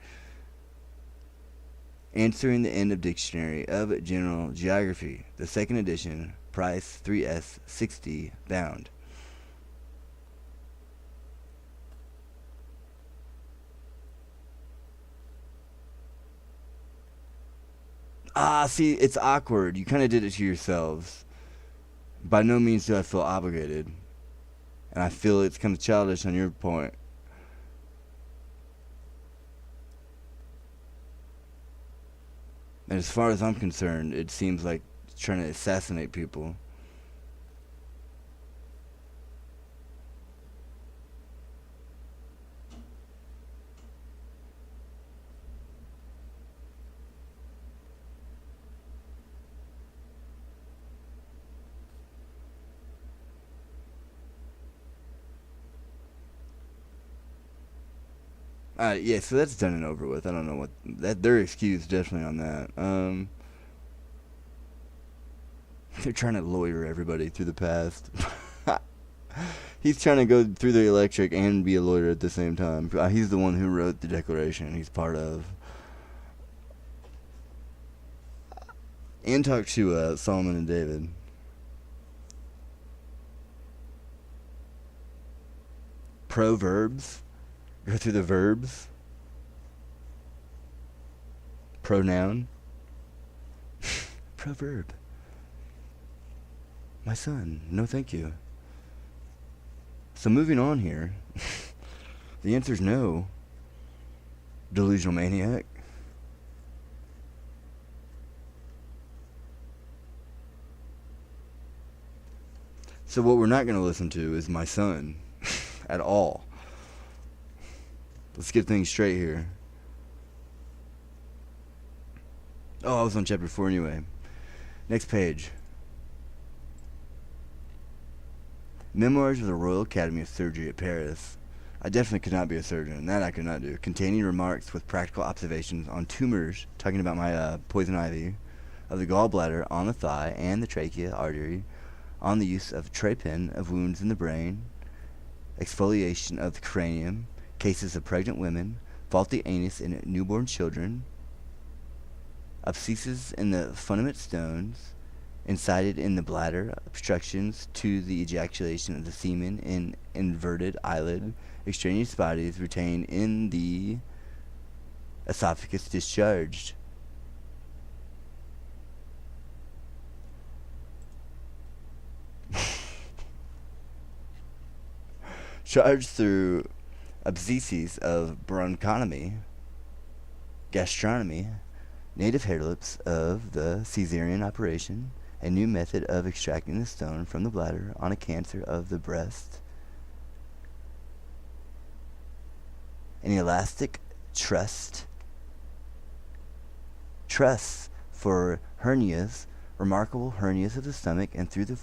answering the end of Dictionary of General Geography, the second edition, price 3s 60, bound. See, it's awkward. You kind of did it to yourselves. By no means do I feel obligated. And I feel it's kind of childish on your point. And as far as I'm concerned, it seems like trying to assassinate people. Yeah, so that's done and over with. I don't know what that they're excused definitely on that. They're trying to lawyer everybody through the past. He's trying to go through the electric and be a lawyer at the same time. He's the one who wrote the Declaration. He's part of and talked to Solomon and David. Proverbs. Go through the verbs. Pronoun. Proverb. My son. No, thank you. So moving on here. The answer's no. Delusional maniac. So what we're not going to listen to is my son at all. Let's get things straight here. Oh, I was on chapter 4 anyway. Next page. Memoirs of the Royal Academy of Surgery at Paris. I definitely could not be a surgeon. That I could not do. Containing remarks with practical observations on tumors, talking about my poison ivy, of the gallbladder, on the thigh, and the trachea artery, on the use of trypan of wounds in the brain, exfoliation of the cranium, cases of pregnant women, faulty anus in newborn children, abscesses in the fundament stones, incited in the bladder, obstructions to the ejaculation of the semen in inverted eyelid, extraneous bodies retained in the esophagus discharged. Charged through abscesses of bronchotomy, gastronomy, native hair lips of the caesarean operation, a new method of extracting the stone from the bladder on a cancer of the breast, an elastic truss for hernias, remarkable hernias of the stomach, and through the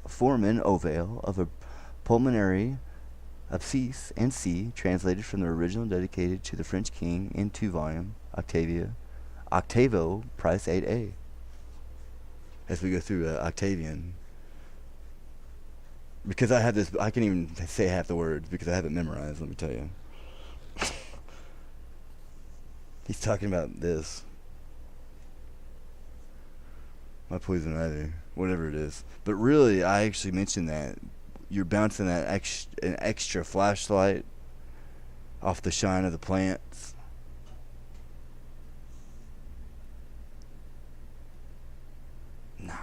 foramen ovale of a pulmonary abscess, and C, translated from the original dedicated to the French king in 2-volume, Octavo, price 8A. As we go through Octavian. Because I have this, I can even say half the words because I have it memorized, let me tell you. He's talking about this. My poison ivy, whatever it is. But really, I actually mentioned that you're bouncing an extra flashlight off the shine of the plants. Nah.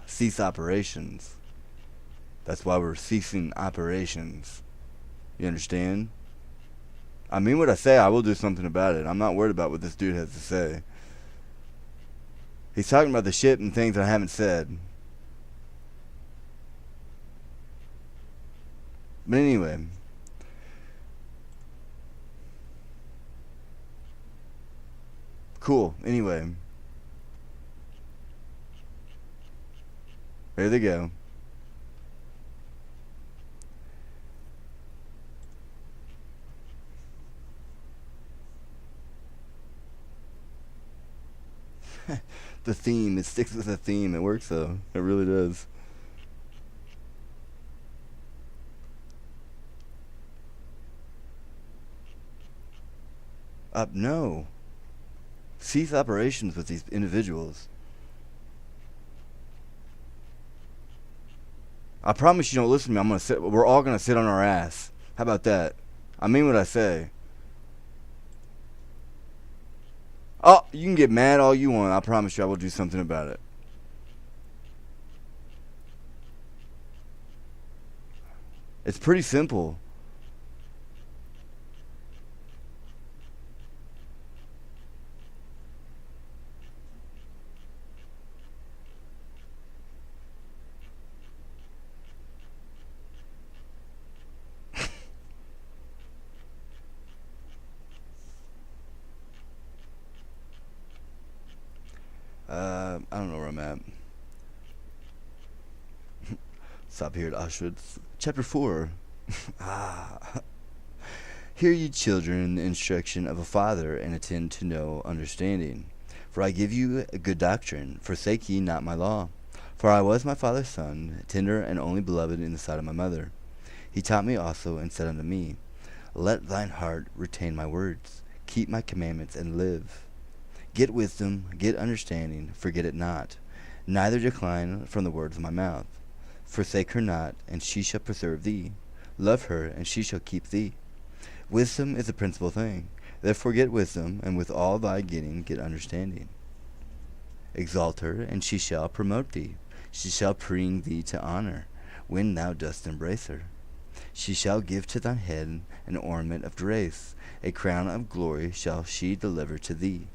Cease operations. That's why we're ceasing operations. You understand? I mean what I say. I will do something about it. I'm not worried about what this dude has to say. He's talking about the shit and things I haven't said. But anyway. Cool. Anyway. There they go. The theme. It sticks with the theme. It works though. It really does. No. Cease operations with these individuals. I promise you don't listen to me. I'm gonna sit. We're all gonna sit on our ass. How about that? I mean what I say. Oh, you can get mad all you want. I promise you I will do something about it. It's pretty simple. I don't know where I'm at. Stop here at Auschwitz. Chapter 4. Ah. Hear ye children the instruction of a father, and attend to no understanding. For I give you a good doctrine, forsake ye not my law. For I was my father's son, tender and only beloved in the sight of my mother. He taught me also, and said unto me, Let thine heart retain my words, keep my commandments, and live. Get wisdom, get understanding, forget it not, neither decline from the words of my mouth. Forsake her not, and she shall preserve thee. Love her, and she shall keep thee. Wisdom is the principal thing. Therefore get wisdom, and with all thy getting get understanding. Exalt her, and she shall promote thee. She shall bring thee to honor, when thou dost embrace her. She shall give to thine head an ornament of grace, a crown of glory shall she deliver to thee.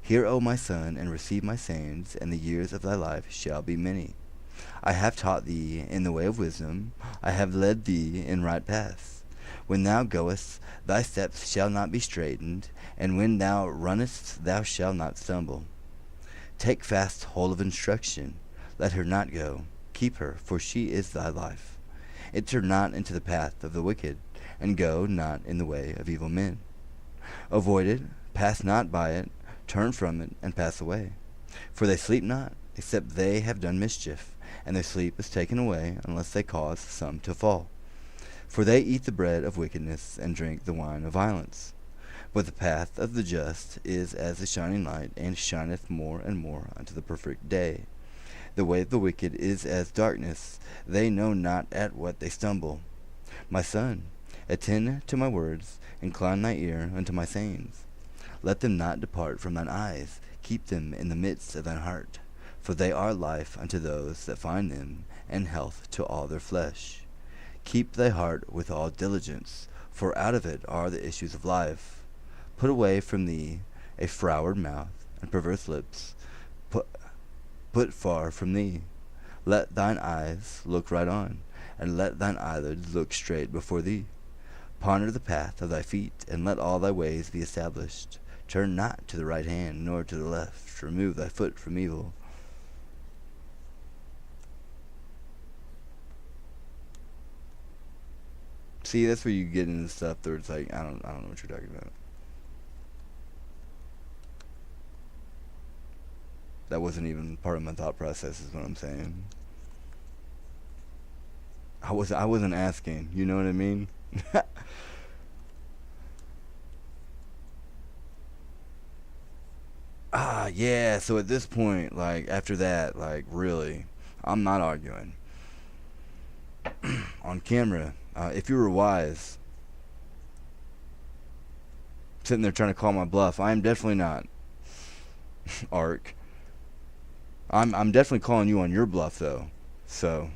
Hear, O my son, and receive my sayings, and the years of thy life shall be many. I have taught thee in the way of wisdom, I have led thee in right paths. When thou goest, thy steps shall not be straitened, and when thou runnest, thou shalt not stumble. Take fast hold of instruction, let her not go, keep her, for she is thy life. Enter not into the path of the wicked, and go not in the way of evil men. Avoid it, pass not by it, turn from it, and pass away. For they sleep not, except they have done mischief, and their sleep is taken away, unless they cause some to fall. For they eat the bread of wickedness, and drink the wine of violence. But the path of the just is as the shining light, and shineth more and more unto the perfect day. The way of the wicked is as darkness, they know not at what they stumble. My son, attend to my words, incline thy ear unto my sayings. Let them not depart from thine eyes, keep them in the midst of thine heart. For they are life unto those that find them, and health to all their flesh. Keep thy heart with all diligence, for out of it are the issues of life. Put away from thee a froward mouth, and perverse lips. Put far from thee. Let thine eyes look right on, and let thine eyelids look straight before thee. Ponder the path of thy feet, and let all thy ways be established. Turn not to the right hand, nor to the left. Remove thy foot from evil. See, that's where you get into stuff where it's like, I don't know what you're talking about. That wasn't even part of my thought process, is what I'm saying. I wasn't asking, you know what I mean? Yeah, so at this point, like, after that, like, really, I'm not arguing. On camera, if you were wise, sitting there trying to call my bluff, I am definitely not. Ark. I'm definitely calling you on your bluff, though. So.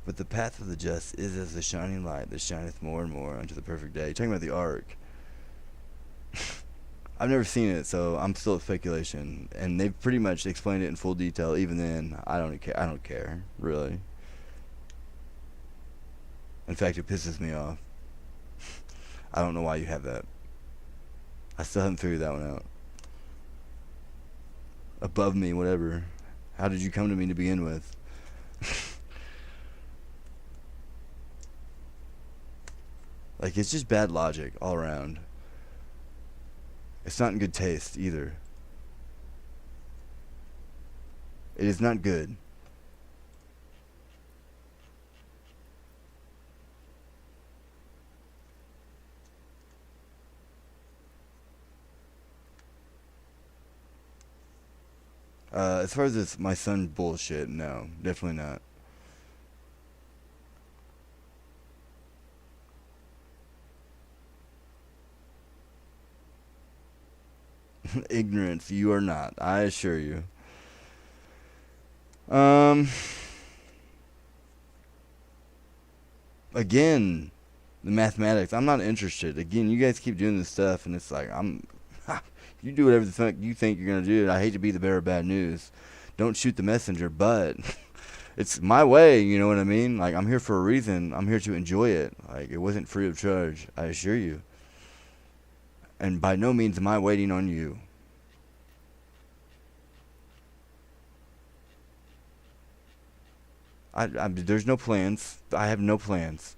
But the path of the just is as the shining light that shineth more and more unto the perfect day. You're talking about the ark. I've never seen it, so I'm still at speculation. And they've pretty much explained it in full detail. Even then, I don't care, really. In fact, it pisses me off. I don't know why you have that. I still haven't figured that one out. Above me, whatever. How did you come to me to begin with? Like, it's just bad logic all around. It's not in good taste either. It is not good. As far as this my son bullshit, no, definitely not. Ignorance, you are not, I assure you. Again, the mathematics, I'm not interested. Again, you guys keep doing this stuff, and it's like, you do whatever the fuck you think you're gonna do. I hate to be the bearer of bad news. Don't shoot the messenger, but It's my way, you know what I mean? Like, I'm here for a reason. I'm here to enjoy it. Like, it wasn't free of charge, I assure you. And by no means am I waiting on you. There's no plans. I have no plans.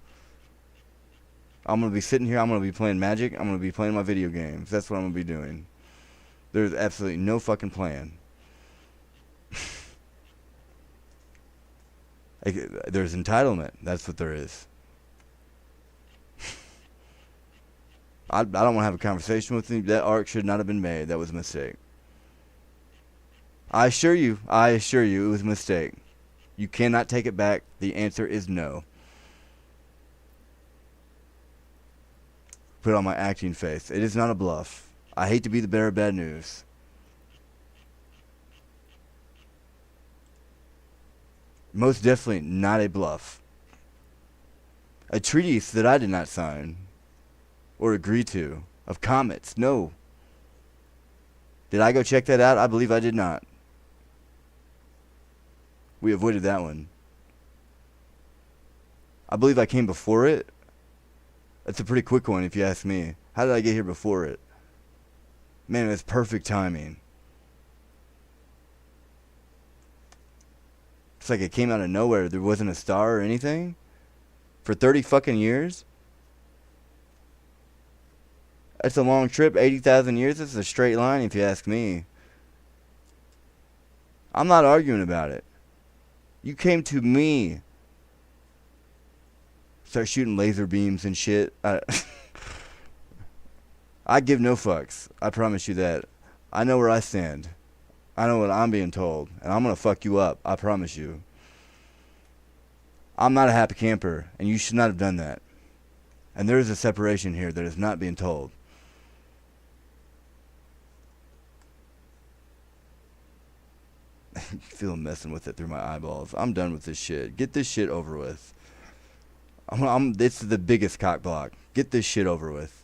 I'm going to be sitting here. I'm going to be playing Magic. I'm going to be playing my video games. That's what I'm going to be doing. There's absolutely no fucking plan. There's entitlement. That's what there is. I don't want to have a conversation with you. That arc should not have been made. That was a mistake. I assure you, it was a mistake. You cannot take it back. The answer is no. Put on my acting face. It is not a bluff. I hate to be the bearer of bad news. Most definitely not a bluff. A treaty that I did not sign or agree to of comets. No. Did I go check that out? I believe I did not. We avoided that one. I believe I came before it. That's a pretty quick one if you ask me. How did I get here before it? Man, it's perfect timing. It's like it came out of nowhere. There wasn't a star or anything. For 30 fucking years? That's a long trip. 80,000 years? That's a straight line if you ask me. I'm not arguing about it. You came to me. Start shooting laser beams and shit. I give no fucks. I promise you that. I know where I stand. I know what I'm being told. And I'm going to fuck you up. I promise you. I'm not a happy camper. And you should not have done that. And there is a separation here that is not being told. You feel messing with it through my eyeballs. I'm done with this shit. Get this shit over with. It's the biggest cock block. Get this shit over with.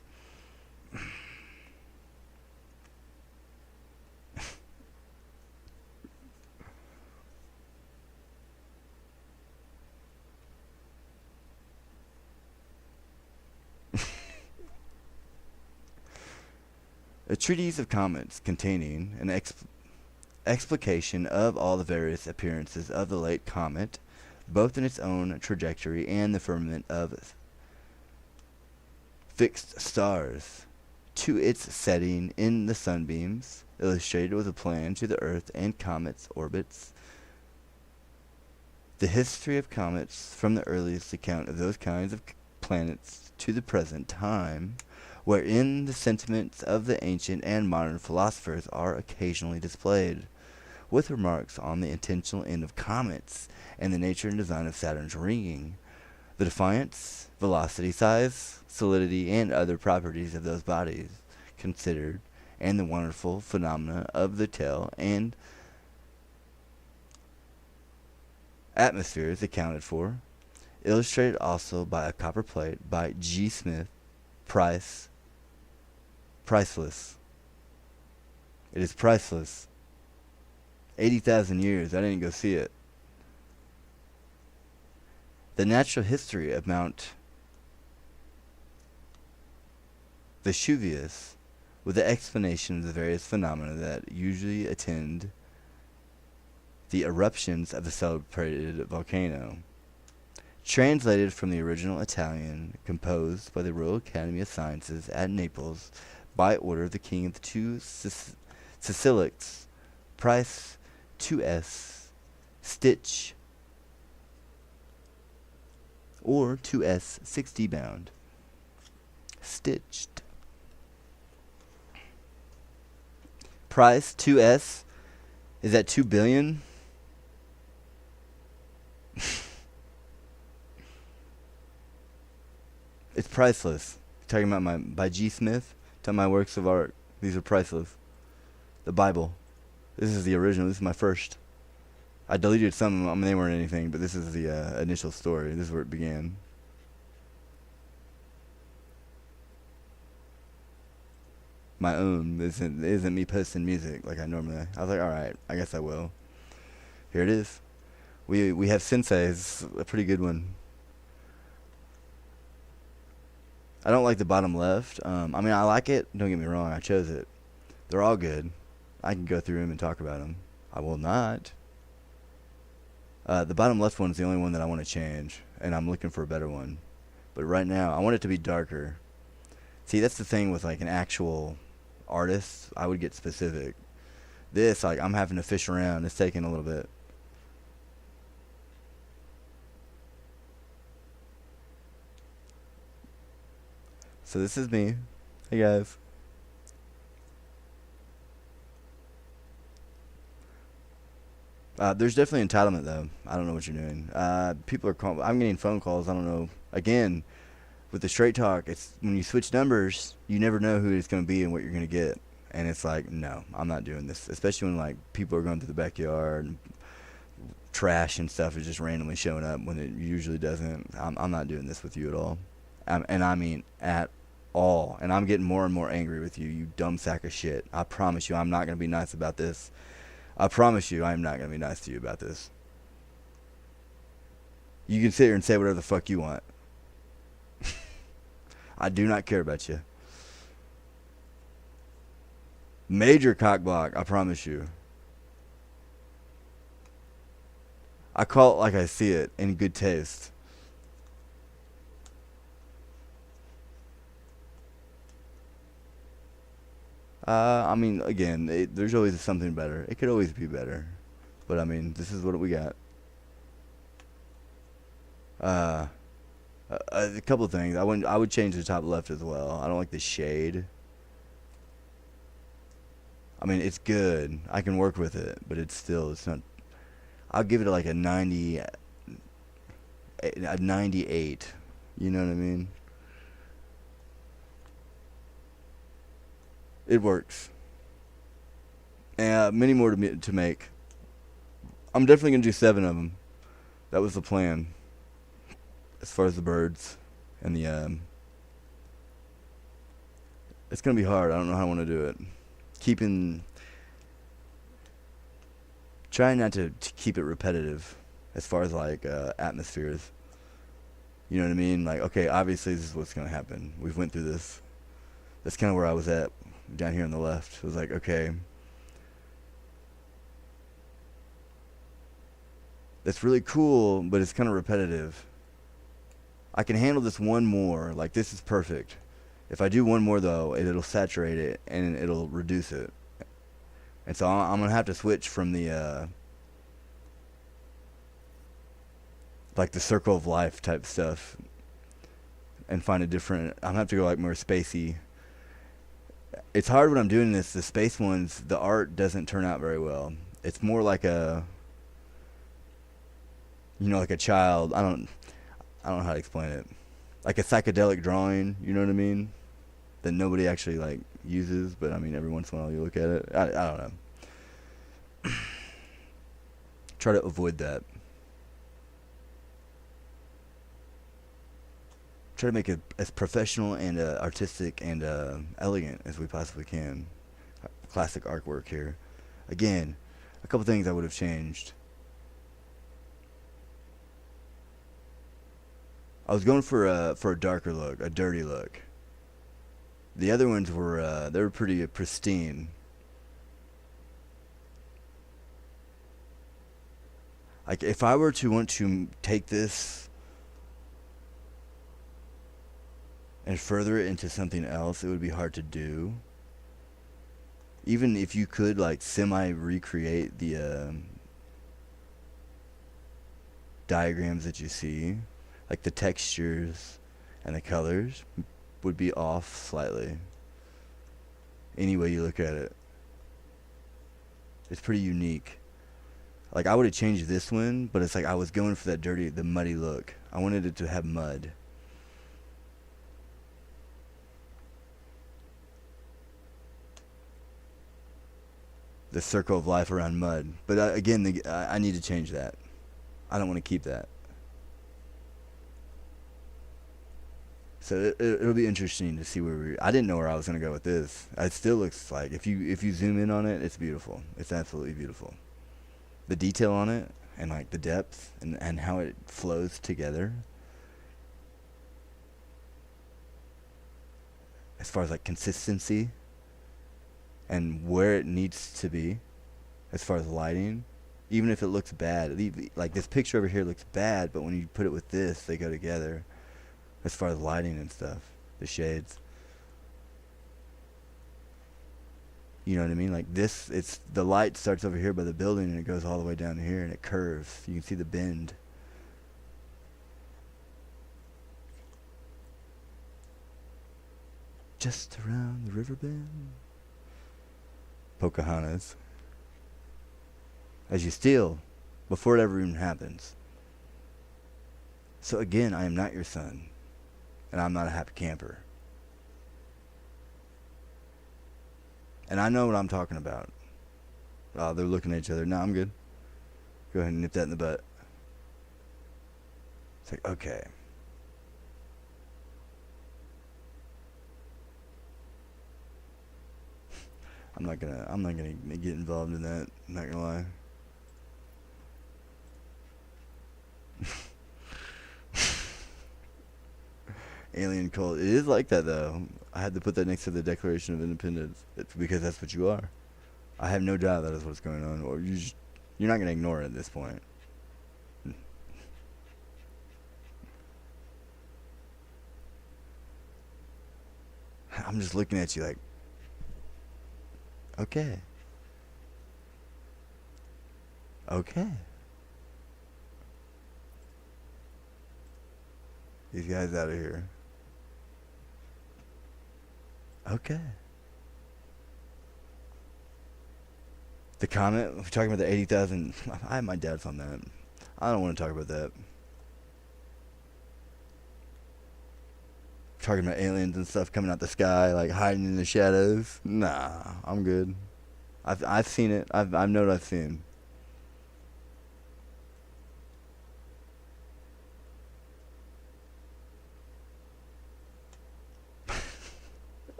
A treatise of comets containing an explication of all the various appearances of the late comet, both in its own trajectory and the firmament of fixed stars, to its setting in the sunbeams, illustrated with a plan to the Earth and comets' orbits. The history of comets from the earliest account of those kinds of planets to the present time, wherein the sentiments of the ancient and modern philosophers are occasionally displayed, with remarks on the intentional end of comets and the nature and design of Saturn's ringing, the defiance, velocity, size, solidity, and other properties of those bodies considered, and the wonderful phenomena of the tail and atmospheres accounted for, illustrated also by a copper plate by G. Smith, priceless. It is priceless. 80,000 years, I didn't go see it. The natural history of Mount Vesuvius, with the explanation of the various phenomena that usually attend the eruptions of the celebrated volcano. Translated from the original Italian, composed by the Royal Academy of Sciences at Naples, by order of the King of the Two Sicilics, price 2s, stitch, or 2s 60 bound. Stitched. Price 2s, is that 2 billion? It's priceless. Talking about by G. Smith, talking about my works of art. These are priceless. The Bible. This is the original. This is my first. I deleted some. I mean, they weren't anything, but this is the initial story. This is where it began. My own. This isn't me posting music like I normally. I was like, all right, I guess I will. Here it is. We have Sensei's, a pretty good one. I don't like the bottom left. I mean, I like it. Don't get me wrong. I chose it. They're all good. I can go through them and talk about them. I will not. The bottom left one is the only one that I want to change, and I'm looking for a better one. But right now, I want it to be darker. See, that's the thing with like an actual artist. I would get specific. This, like, I'm having to fish around. It's taking a little bit. So this is me. Hey guys. There's definitely entitlement though. I don't know what you're doing. People are calling. I'm getting phone calls. I don't know. Again, with the straight talk, it's when you switch numbers, you never know who it's going to be and what you're going to get. And it's like, no, I'm not doing this. Especially when like people are going through the backyard, and trash and stuff is just randomly showing up when it usually doesn't. I'm not doing this with you at all. And I mean at all. And I'm getting more and more angry with you, you dumb sack of shit. I promise you, I'm not going to be nice about this. I promise you, I'm not going to be nice to you about this. You can sit here and say whatever the fuck you want. I do not care about you. Major cockblock, I promise you. I call it like I see it, in good taste. I mean, again, there's always something better. It could always be better. But I mean, this is what we got. Uh, a couple of things. I would change the top left as well. I don't like the shade. I mean, it's good. I can work with it, but it's not. I'll give it like a 90, a 98. You know what I mean? It works. And many more to make. I'm definitely gonna do 7 of them. That was the plan. As far as the birds and the it's gonna be hard. I don't know how I want to do it. Keeping trying not to keep it repetitive as far as like atmospheres. You know what I mean? Like, okay, obviously this is what's gonna happen. We've went through this. That's kind of where I was at down here on the left. It was like, okay, that's really cool, but it's kind of repetitive. I can handle this one more. Like, this is perfect. If I do one more, though, it'll saturate it, and it'll reduce it. And so I'm going to have to switch from the, like, the circle of life type stuff and find a different... I'm going to have to go, like, more spacey. It's hard when I'm doing this. The space ones, the art doesn't turn out very well. It's more like a... You know, like a child. I don't know how to explain it. Like a psychedelic drawing, you know what I mean? That nobody actually like uses, but I mean every once in a while you look at it. I don't know. Try to avoid that. Try to make it as professional and artistic and elegant as we possibly can. Classic artwork here. Again, a couple things I would have changed. I was going for a darker look, a dirty look. The other ones were they were pretty pristine. Like if I were to want to take this and further it into something else, it would be hard to do. Even if you could like semi recreate the diagrams that you see, like the textures and the colors would be off slightly. Any way you look at it, it's pretty unique. Like I would have changed this one, but it's like I was going for that dirty, the muddy look. I wanted it to have mud. The circle of life around mud. But again, I need to change that. I don't want to keep that. So it'll be interesting to see where I didn't know where I was going to go with this. It still looks like, if you zoom in on it, it's beautiful. It's absolutely beautiful. The detail on it and like the depth and how it flows together as far as like consistency and where it needs to be as far as lighting. Even if it looks bad, like this picture over here looks bad, but when you put it with this, they go together as far as lighting and stuff, the shades. You know what I mean? Like this, it's the light starts over here by the building and it goes all the way down here and it curves. You can see the bend. Just around the river bend. Pocahontas. As you steal, before it ever even happens. So again, I am not your son, and I'm not a happy camper. And I know what I'm talking about. Oh, they're looking at each other. No, I'm good. Go ahead and nip that in the butt. It's like, okay. I'm not gonna get involved in that. I'm not gonna lie. Alien cult. It is like that though. I had to put that next to the Declaration of Independence. It's because that's what you are. I have no doubt that is what's going on. Or you're not gonna ignore it at this point. I'm just looking at you like, okay. Okay. These guys out of here. Okay. The comment, we're talking about the 80,000. I have my doubts on that. I don't want to talk about that. Talking about aliens and stuff coming out the sky, like hiding in the shadows. Nah, I'm good. I've seen it. I know what I've seen.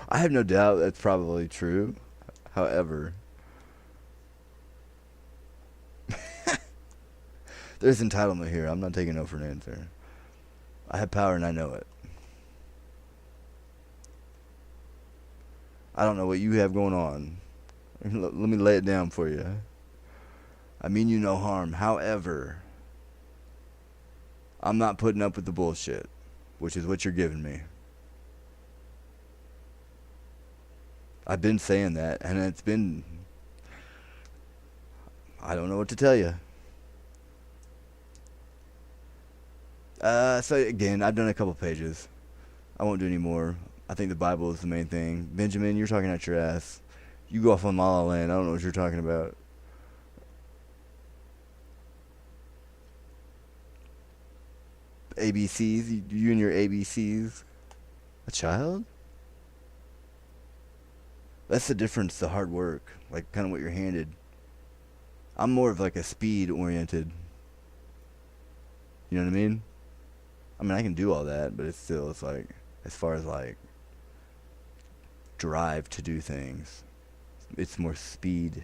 I have no doubt that's probably true. However, there's entitlement here. I'm not taking no for an answer. I have power and I know it. I don't know what you have going on. Let me lay it down for you. I mean you no harm. However, I'm not putting up with the bullshit, which is what you're giving me. I've been saying that, and it's been... I don't know what to tell you. So again, I've done a couple pages. I won't do any more. I think the Bible is the main thing. Benjamin, you're talking out your ass. You go off on La La Land. I don't know what you're talking about. ABCs? You and your ABCs? A child? That's the difference, the hard work. Like, kind of what you're handed. I'm more of like a speed-oriented. You know what I mean? I mean, I can do all that, but it's like, as far as like, drive to do things, it's more speed.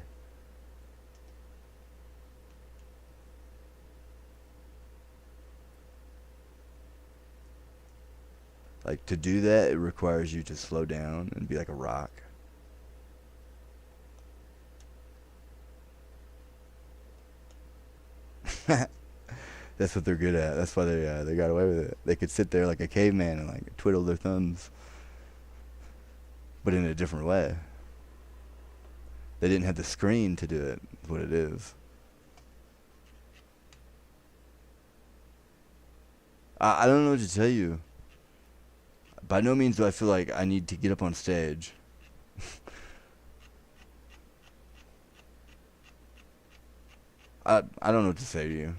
Like, to do that, it requires you to slow down and be like a rock. That's what they're good at. That's why they got away with it. They could sit there like a caveman and like twiddle their thumbs, but in a different way. They didn't have the screen to do it. Is what it is. I don't know what to tell you. By no means do I feel like I need to get up on stage. I don't know what to say to you.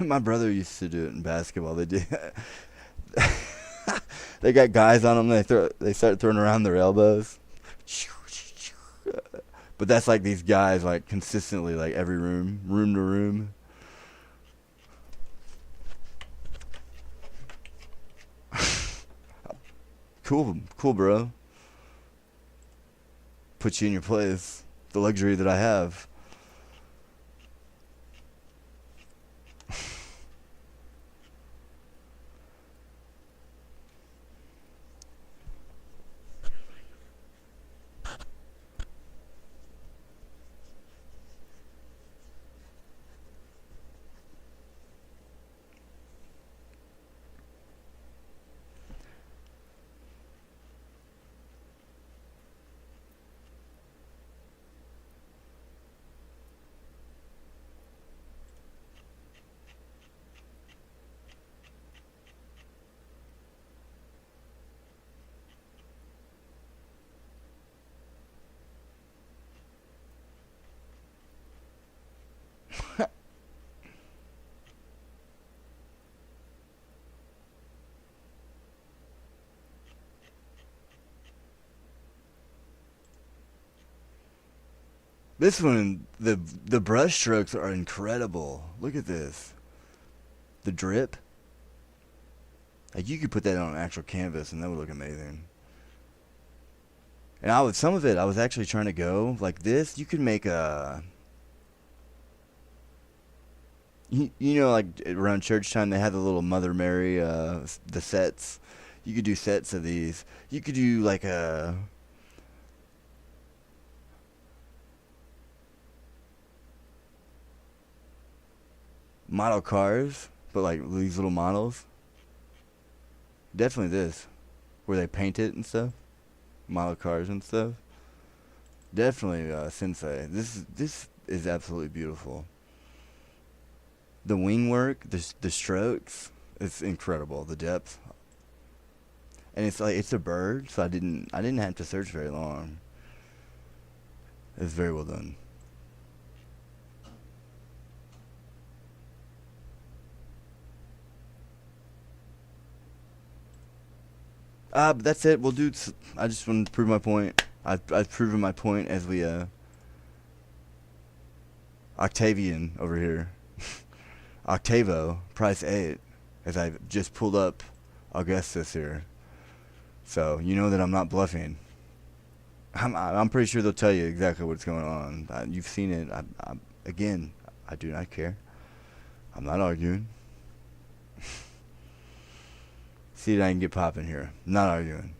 My brother used to do it in basketball. They did. They got guys on them. They start throwing around their elbows. But that's like these guys like consistently like every room to room. Cool, bro. Put you in your place. The luxury that I have. This one, the brush strokes are incredible. Look at this. The drip. Like you could put that on an actual canvas and that would look amazing. And some of it I was actually trying to go like this. You could make a you know like around church time they have the little Mother Mary the sets. You could do sets of these. You could do like a model cars, but like these little models. Definitely this, where they paint it and stuff, model cars and stuff. Definitely Sensei. This is absolutely beautiful. The wing work, the strokes, it's incredible. The depth, and it's like it's a bird, so I didn't have to search very long. It's very well done. But that's it. We'll do. I just want to prove my point. I've proven my point as we Octavian over here. Octavo, price 8, as I just pulled up Augustus here. So you know that I'm not bluffing. I'm pretty sure they'll tell you exactly what's going on. You've seen it. Again, I do not care. I'm not arguing. See that I can get popping here. I'm not arguing.